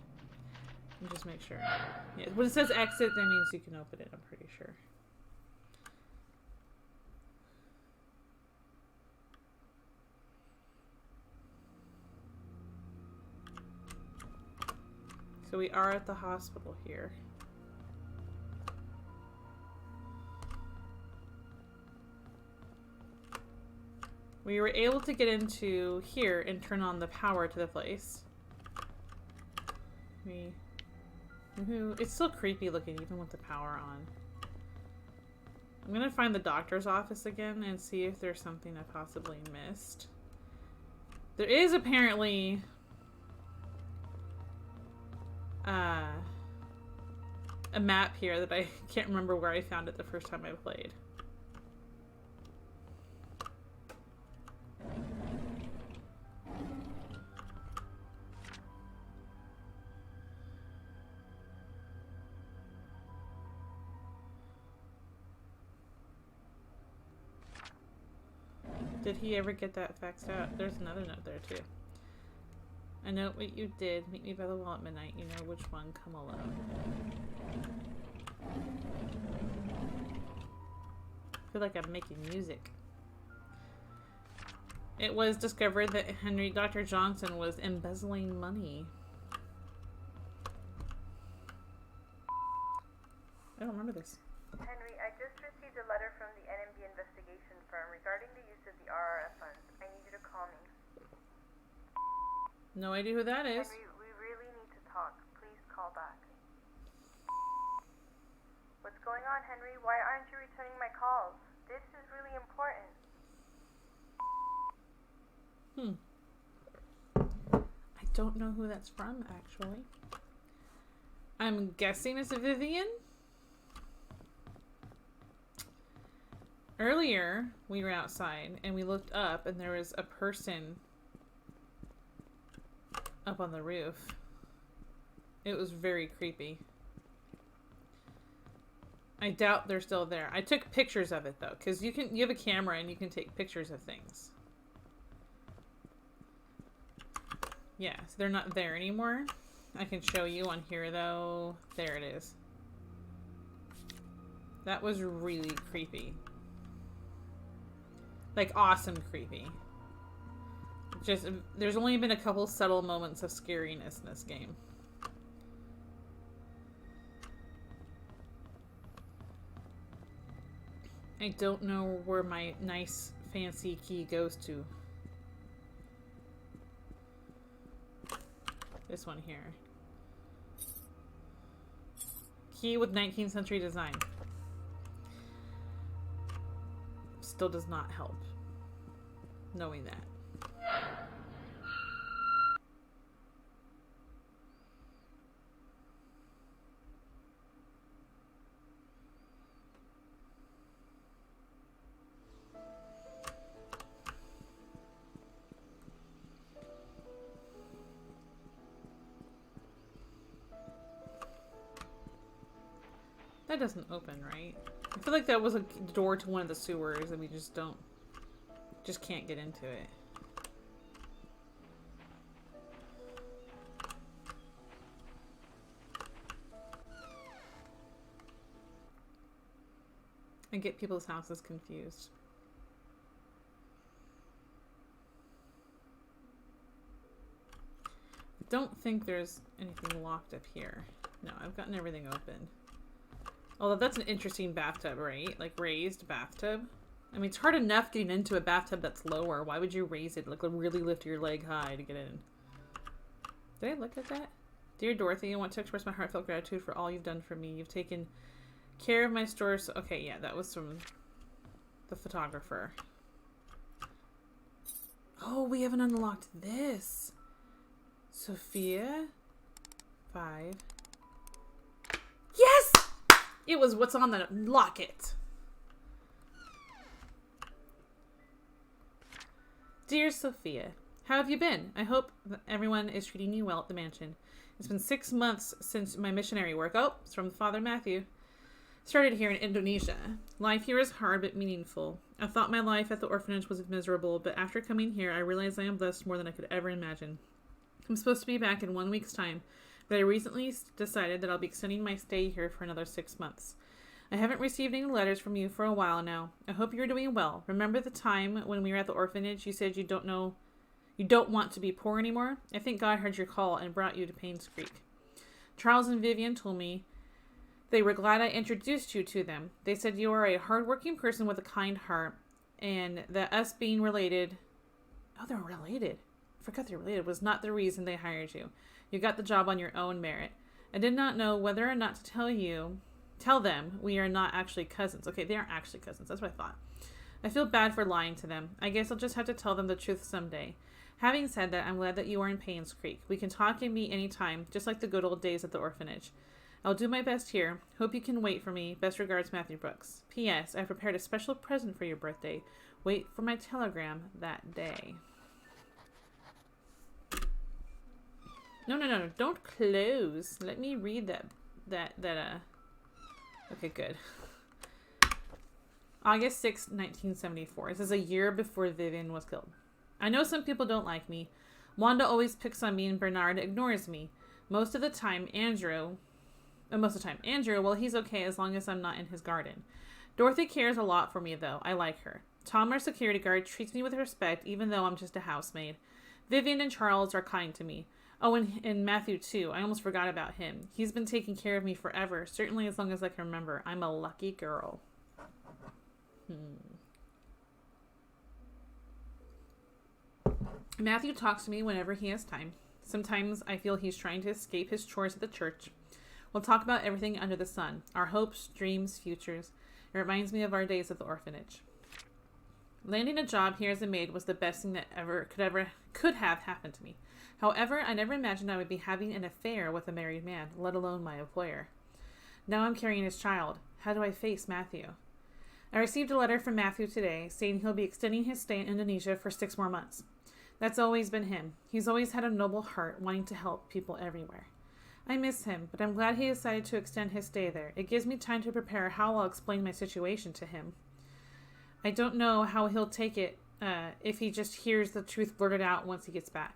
[SPEAKER 1] And just make sure. Yeah, when it says exit, that means you can open it, I'm pretty sure. So we are at the hospital here. We were able to get into here and turn on the power to the place. It's still creepy looking even with the power on. I'm gonna find the doctor's office again and see if there's something I possibly missed. There is apparently a map here that I can't remember where I found it the first time I played. Did he ever get that faxed out? There's another note there too. I know what you did. Meet me by the wall at midnight. You know which one. Come alone. I feel like I'm making music. It was discovered that Dr. Johnson was embezzling money. I don't remember this.
[SPEAKER 2] Henry, I just received a letter from the NMB investigation firm regarding the use of the RRF funds. I need you to call me.
[SPEAKER 1] No idea who that is.
[SPEAKER 2] Henry, we really need to talk. Please call back. What's going on, Henry? Why aren't you returning my calls? This is really important.
[SPEAKER 1] I don't know who that's from, actually. I'm guessing it's Vivian? Earlier, we were outside and we looked up and there was a person up on the roof. It was very creepy. I doubt they're still there. I took pictures of it though, because you have a camera and you can take pictures of things. Yeah, so they're not there anymore. I can show you on here though. There it is. That was really creepy. Like, awesome creepy. Just, there's only been a couple subtle moments of scariness in this game. I don't know where my nice, fancy key goes to. This one here. Key with 19th century design. Still does not help knowing that. That doesn't open, right? I feel like that was a door to one of the sewers and we just can't get into it. I get people's houses confused. I don't think there's anything locked up here. No, I've gotten everything open. Although that's an interesting bathtub, right? Like raised bathtub. I mean, it's hard enough getting into a bathtub that's lower. Why would you raise it? Like really lift your leg high to get in. Did I look at that? Dear Dorothy, I want to express my heartfelt gratitude for all you've done for me. You've taken care of my stores. Okay, yeah, that was from the photographer. Oh, we haven't unlocked this. Sophia. 5. Yes! It was what's on the locket. Dear Sophia, how have you been? I hope everyone is treating you well at the mansion. It's been 6 months since my missionary work. Oh, it's from Father Matthew. Started here in Indonesia. Life here is hard but meaningful. I thought my life at the orphanage was miserable, but after coming here, I realized I am blessed more than I could ever imagine. I'm supposed to be back in 1 week's time, but I recently decided that I'll be extending my stay here for another 6 months. I haven't received any letters from you for a while now. I hope you're doing well. Remember the time when we were at the orphanage, you said you don't want to be poor anymore? I think God heard your call and brought you to Painscrek. Charles and Vivian told me they were glad I introduced you to them. They said you are a hardworking person with a kind heart, and that us being related... Oh, they're related. I forgot they're related. Was not the reason they hired you. You got the job on your own merit. I did not know whether or not to tell them we are not actually cousins. Okay, they aren't actually cousins. That's what I thought. I feel bad for lying to them. I guess I'll just have to tell them the truth someday. Having said that, I'm glad that you are in Painscrek. We can talk and meet anytime, just like the good old days at the orphanage. I'll do my best here. Hope you can wait for me. Best regards, Matthew Brooks. P.S. I prepared a special present for your birthday. Wait for my telegram that day. No. Don't close. Let me read that. Okay, good. August 6, 1974. This is a year before Vivian was killed. I know some people don't like me. Wanda always picks on me and Bernard ignores me. Most of the time, Andrew, well, he's okay as long as I'm not in his garden. Dorothy cares a lot for me, though. I like her. Tom, our security guard, treats me with respect, even though I'm just a housemaid. Vivian and Charles are kind to me. Oh, and Matthew, too. I almost forgot about him. He's been taking care of me forever, certainly as long as I can remember. I'm a lucky girl. Matthew talks to me whenever he has time. Sometimes I feel he's trying to escape his chores at the church. We'll talk about everything under the sun. Our hopes, dreams, futures. It reminds me of our days at the orphanage. Landing a job here as a maid was the best thing that could have happened to me. However, I never imagined I would be having an affair with a married man, let alone my employer. Now I'm carrying his child. How do I face Matthew? I received a letter from Matthew today saying he'll be extending his stay in Indonesia for 6 more months. That's always been him. He's always had a noble heart, wanting to help people everywhere. I miss him, but I'm glad he decided to extend his stay there. It gives me time to prepare how I'll explain my situation to him. I don't know how he'll take it if he just hears the truth blurted out once he gets back.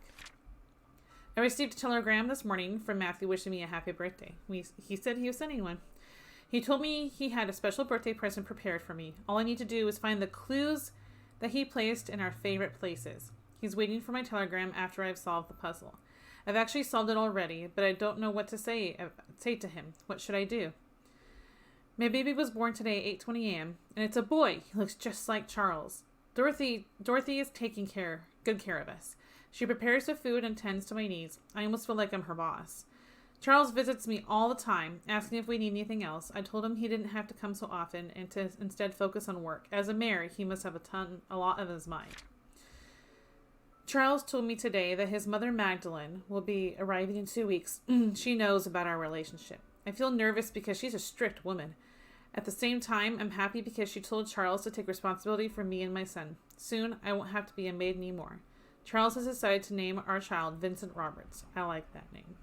[SPEAKER 1] I received a telegram this morning from Matthew wishing me a happy birthday. He said he was sending one. He told me he had a special birthday present prepared for me. All I need to do is find the clues that he placed in our favorite places. He's waiting for my telegram after I've solved the puzzle. I've actually solved it already, but I don't know what to say to him. What should I do? My baby was born today at 8:20 a.m., and it's a boy. He looks just like Charles. Dorothy is taking good care of us. She prepares the food and tends to my needs. I almost feel like I'm her boss. Charles visits me all the time, asking if we need anything else. I told him he didn't have to come so often and to instead focus on work. As a mayor, he must have a lot on his mind. Charles told me today that his mother Magdalene will be arriving in 2 weeks. She knows about our relationship. I feel nervous because she's a strict woman. At the same time, I'm happy because she told Charles to take responsibility for me and my son. Soon, I won't have to be a maid anymore. Charles has decided to name our child Vincent Roberts. I like that name.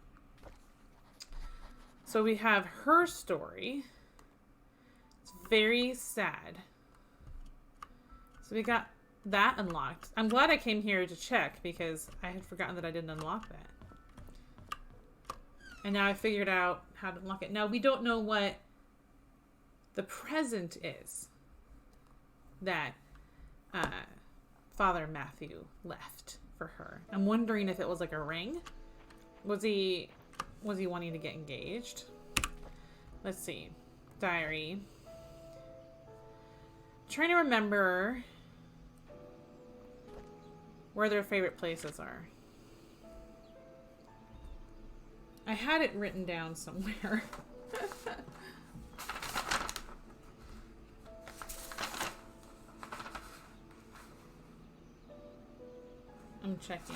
[SPEAKER 1] So we have her story. It's very sad. So we got that unlocked. I'm glad I came here to check because I had forgotten that I didn't unlock that. And now I figured out how to unlock it. Now we don't know what the present is that Father Matthew left for her. I'm wondering if it was like a ring. Was he wanting to get engaged? Let's see. Diary. Trying to remember where their favorite places are. I had it written down somewhere. I'm checking.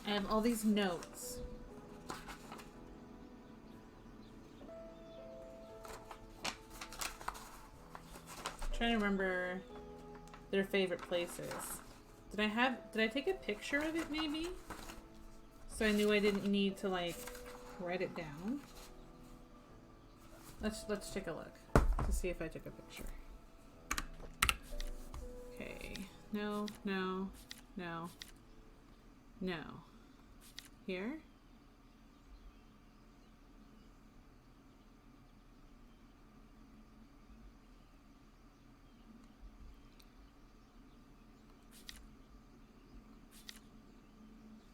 [SPEAKER 1] I have all these notes. Trying to remember their favorite places. Did I take a picture of it maybe? So I knew I didn't need to like write it down. Let's take a look to see if I took a picture. Okay. No. Here?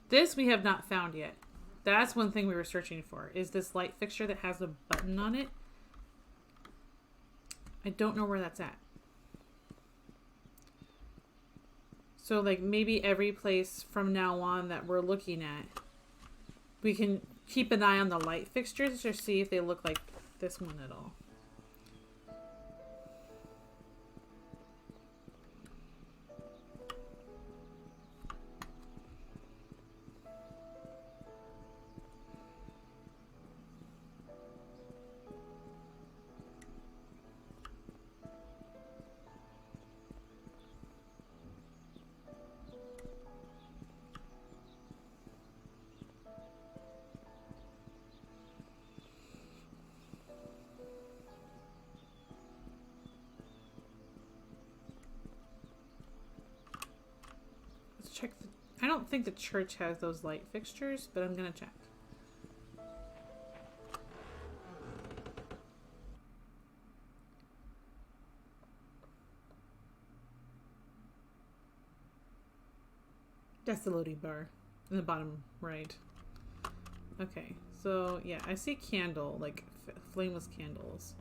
[SPEAKER 1] This we have not found yet. That's one thing we were searching for, is this light fixture that has a button on it. I don't know where that's at. So, like, maybe every place from now on that we're looking at, we can keep an eye on the light fixtures to see if they look like this one at all. Check the, I don't think the church has those light fixtures, but I'm gonna check. That's the loading bar in the bottom right. Okay, so yeah, I see candle, like flameless candles.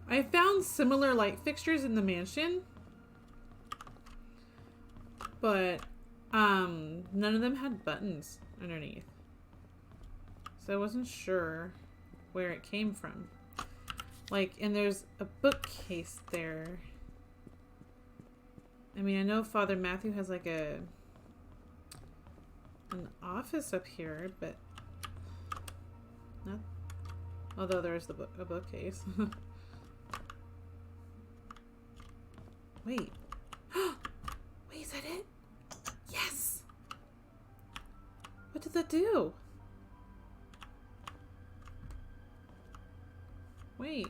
[SPEAKER 1] I found similar light fixtures in the mansion, but none of them had buttons underneath. So I wasn't sure where it came from. Like, and there's a bookcase there. I mean, I know Father Matthew has like an office up here, but not. Although there's a bookcase. Wait. Wait, is that it? Yes! What did that do? Wait.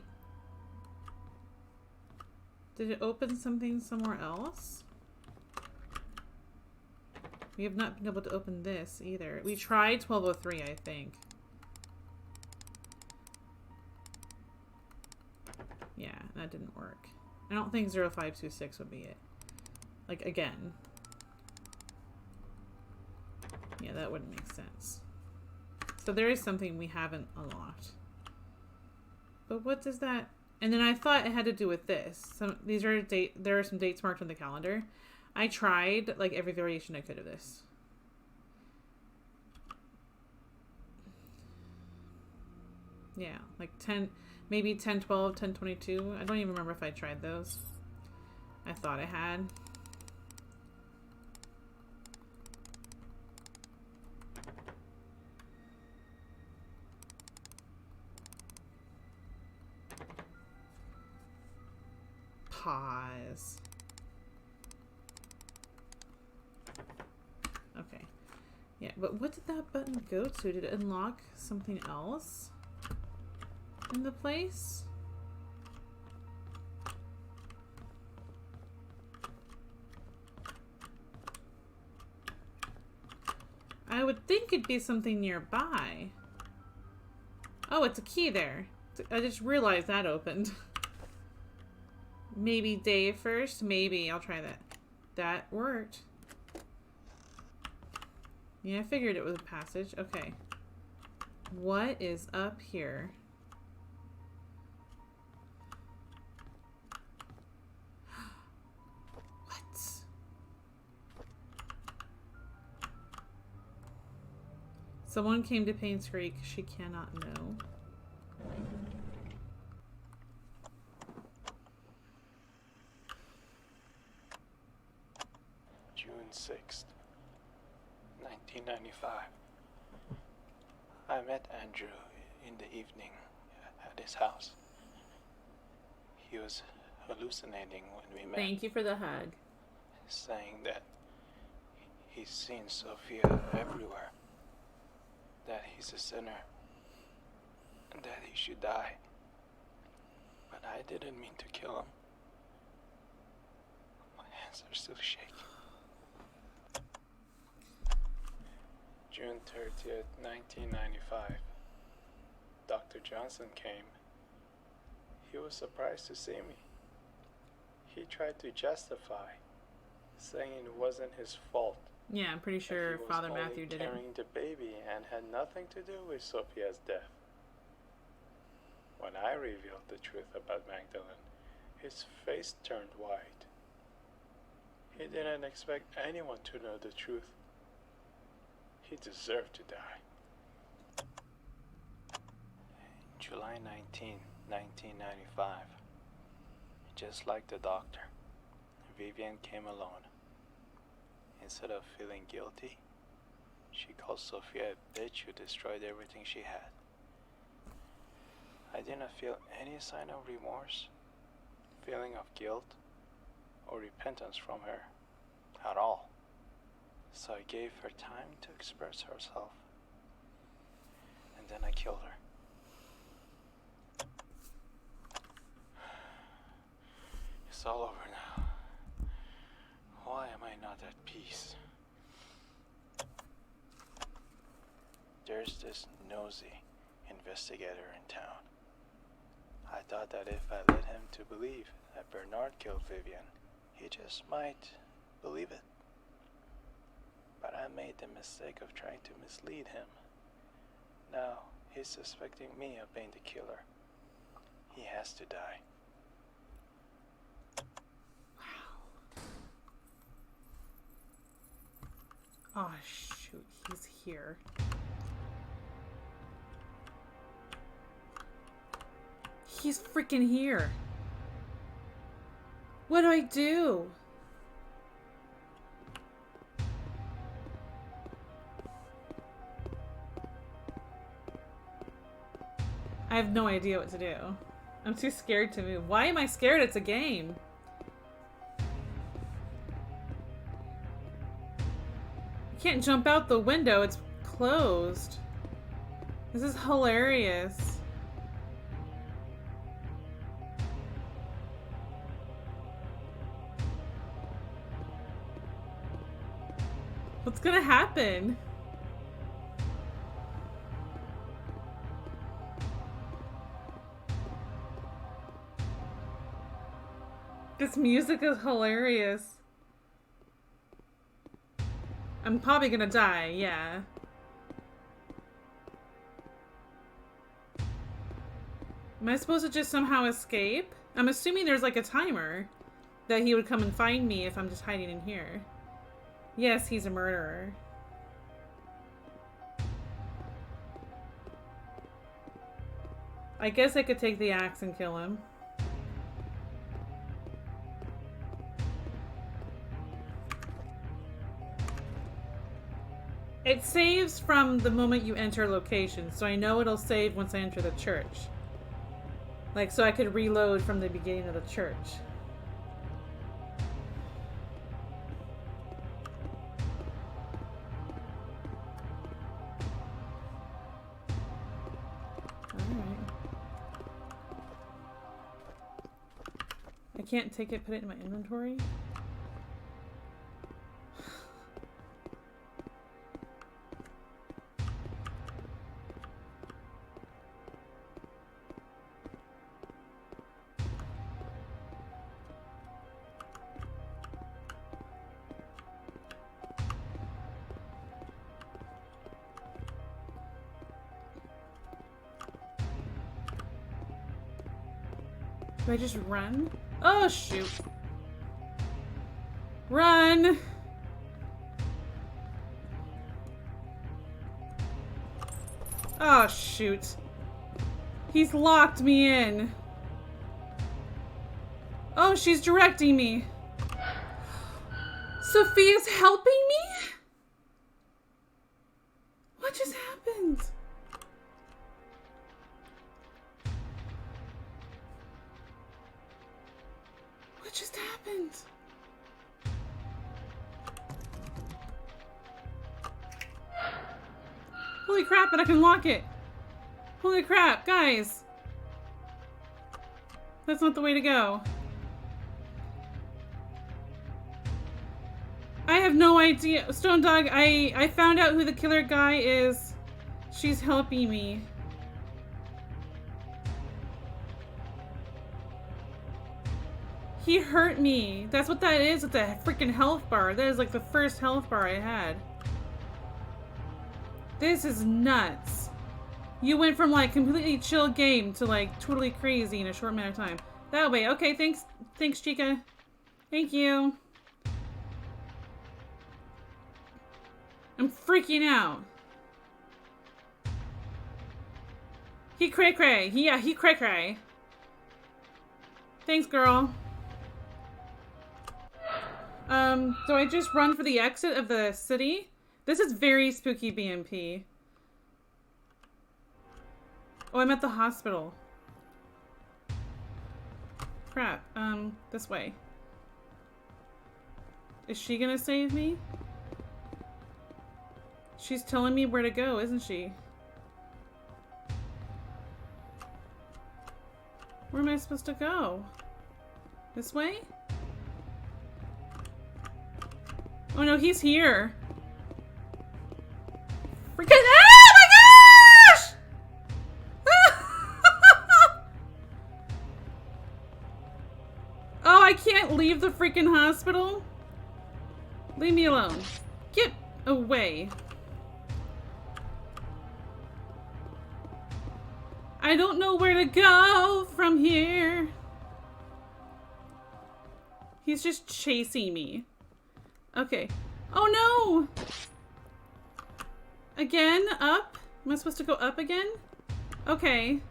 [SPEAKER 1] Did it open something somewhere else? We have not been able to open this either. We tried 1203, I think. Yeah, that didn't work. I don't think 0526 would be it. Like, again. Yeah, that wouldn't make sense. So there is something we haven't unlocked. But what does that... And then I thought it had to do with this. There are some dates marked on the calendar. I tried, like, every variation I could of this. Yeah, like 10... Maybe 1012, 1022. I don't even remember if I tried those. I thought I had. Pause. Okay. Yeah, but what did that button go to? Did it unlock something else in the place? I would think it'd be something nearby. Oh, it's a key there. I just realized that opened. Maybe Dave first? Maybe. I'll try that. That worked. Yeah, I figured it was a passage. Okay. What is up here? What? Someone came to Painscrek. She cannot know.
[SPEAKER 3] June 6th, 1995. I met Andrew in the evening at his house. He was hallucinating when we met.
[SPEAKER 1] Thank you for the hug.
[SPEAKER 3] Saying that he's seen Sophia everywhere. That he's a sinner. And that he should die. But I didn't mean to kill him. My hands are still shaking. June 30th, 1995. Dr. Johnson came. He was surprised to see me. He tried to justify, saying it wasn't his fault
[SPEAKER 1] Yeah, I'm pretty sure
[SPEAKER 3] That he was
[SPEAKER 1] Father
[SPEAKER 3] only
[SPEAKER 1] Matthew did it.
[SPEAKER 3] carrying the baby and had nothing to do with Sophia's death. When I revealed the truth about Magdalene, his face turned white. He didn't expect anyone to know the truth. He deserved to die. July 19, 1995. Just like the doctor, Vivian came alone. Instead of feeling guilty, she called Sophia a bitch who destroyed everything she had. I didn't feel any sign of remorse, feeling of guilt, or repentance from her at all. So I gave her time to express herself. And then I killed her. It's all over now. Why am I not at peace? There's this nosy investigator in town. I thought that if I led him to believe that Bernard killed Vivian, he just might believe it. But I made the mistake of trying to mislead him. Now he's suspecting me of being the killer. He has to die.
[SPEAKER 1] Oh, shoot. He's here. He's freaking here. What do I do? I have no idea what to do. I'm too scared to move. Why am I scared? It's a game. I can't jump out the window. It's closed. This is hilarious. What's gonna happen? This music is hilarious. I'm probably gonna die, yeah. Am I supposed to just somehow escape? I'm assuming there's like a timer that he would come and find me if I'm just hiding in here. Yes, he's a murderer. I guess I could take the axe and kill him. It saves from the moment you enter location, so I know it'll save once I enter the church. Like, so I could reload from the beginning of the church. Alright. I can't take it, put it in my inventory? Do I just run? Oh, shoot. Run! Oh, shoot. He's locked me in. Oh, she's directing me. Sophia's helping me? What just happened? What just happened? Holy crap, but I can lock it. Holy crap, guys. That's not the way to go. I have no idea. Stone Dog, I found out who the killer guy is. She's helping me. He hurt me. That's what that is. It's a freaking health bar. That is like the first health bar I had. This is nuts. You went from like completely chill game to like totally crazy in a short amount of time. That way. Okay, thanks. Thanks, Chica. Thank you. I'm freaking out. He cray cray. Yeah, he cray cray. Thanks, girl. Do I just run for the exit of the city? This is very spooky BMP. Oh, I'm at the hospital. Crap. This way. Is she gonna save me? She's telling me where to go, isn't she? Where am I supposed to go? This way? Oh no, he's here. Freaking— oh my gosh! Oh, I can't leave the freaking hospital? Leave me alone. Get away. I don't know where to go from here. He's just chasing me. Okay. Oh no! Again? Up? Am I supposed to go up again? Okay.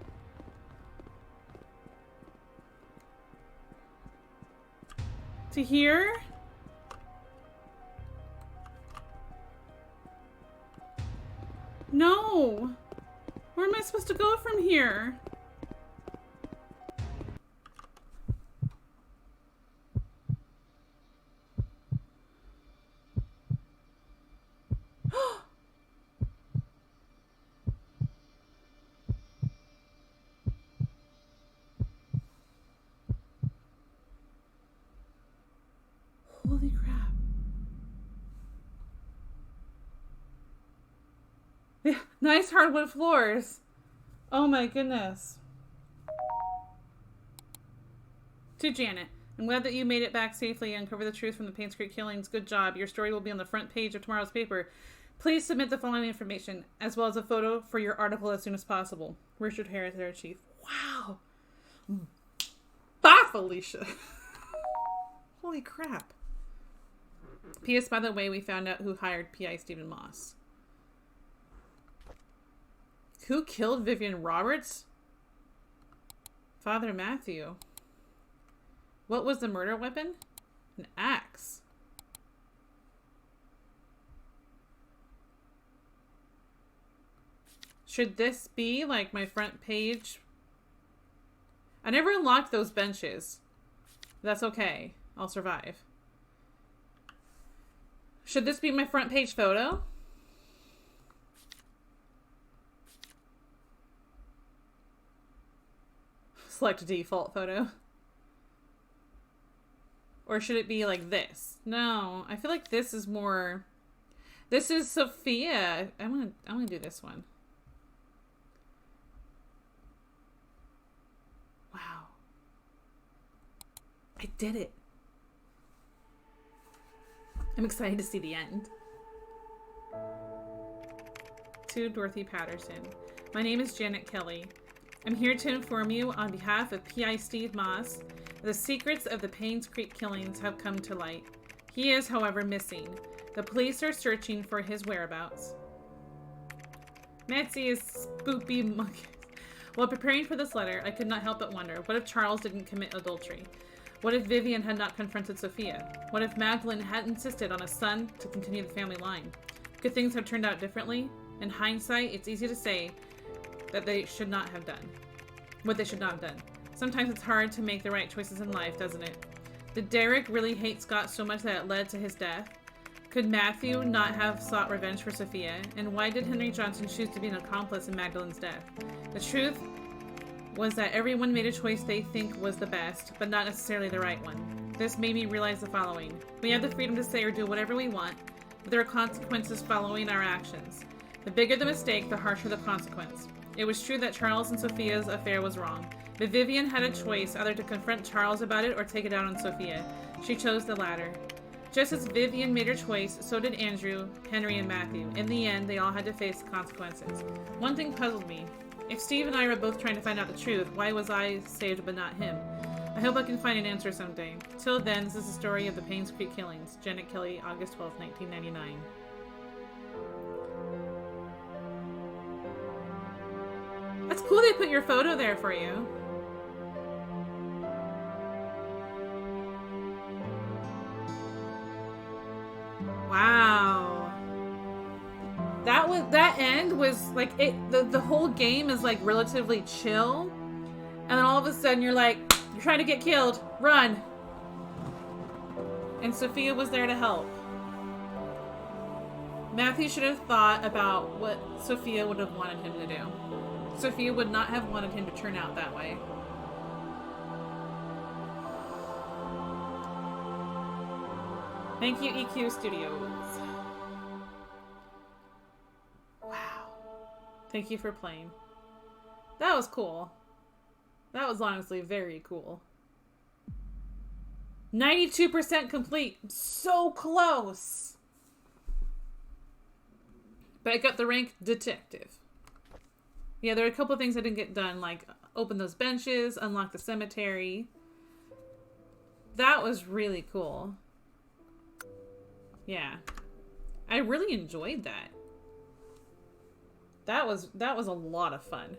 [SPEAKER 1] To here? No! Where am I supposed to go from here? Holy crap. Yeah, nice hardwood floors. Oh my goodness. To Janet, I'm glad that you made it back safely and uncovered the truth from the Painscrek Killings. Good job. Your story will be on the front page of tomorrow's paper. Please submit the following information, as well as a photo for your article as soon as possible. Richard Harris, Editor Chief. Wow. Bye, Felicia. Holy crap. P.S. By the way, we found out who hired P.I. Stephen Moss. Who killed Vivian Roberts? Father Matthew. What was the murder weapon? An axe. Should this be like my front page? I never unlocked those benches. That's okay. I'll survive. Should this be my front page photo? Select a default photo. Or should it be like this? No, I feel like this is more... This is Sophia. I'm gonna do this one. Wow. I did it. I'm excited to see the end. To Dorothy Patterson. My name is Janet Kelly. I'm here to inform you on behalf of P.I. Steve Moss, the secrets of the Painscrek Killings have come to light. He is, however, missing. The police are searching for his whereabouts. Nancy is spoopy monkey. While preparing for this letter, I could not help but wonder, what if Charles didn't commit adultery? What if Vivian had not confronted Sophia? What if Magdalene had insisted on a son to continue the family line? Could things have turned out differently? In hindsight, it's easy to say that they should not have done what they should not have done. Sometimes it's hard to make the right choices in life, doesn't it? Did Derek really hate Scott so much that it led to his death? Could Matthew not have sought revenge for Sophia? And why did Henry Johnson choose to be an accomplice in Magdalene's death? The truth was that everyone made a choice they think was the best, but not necessarily the right one. This made me realize the following. We have the freedom to say or do whatever we want, but there are consequences following our actions. The bigger the mistake, the harsher the consequence. It was true that Charles and Sophia's affair was wrong. But Vivian had a choice, either to confront Charles about it or take it out on Sophia. She chose the latter. Just as Vivian made her choice, so did Andrew, Henry, and Matthew. In the end, they all had to face the consequences. One thing puzzled me. If Steve and I were both trying to find out the truth, why was I saved but not him? I hope I can find an answer someday. Till then, this is the story of the Painscrek Killings. Janet Kelly, August 12, 1999. That's cool they put your photo there for you. Wow. That end was like the whole game is like relatively chill. And then all of a sudden you're like, you're trying to get killed. Run. And Sophia was there to help. Matthew should have thought about what Sophia would have wanted him to do. Sophia would not have wanted him to turn out that way. Thank you, EQ Studios. Wow. Thank you for playing. That was cool. That was honestly very cool. 92% complete. So close. But I got the rank detective. Yeah, there are a couple of things I didn't get done, like open those benches, unlock the cemetery. That was really cool. Yeah. I really enjoyed that. That was a lot of fun.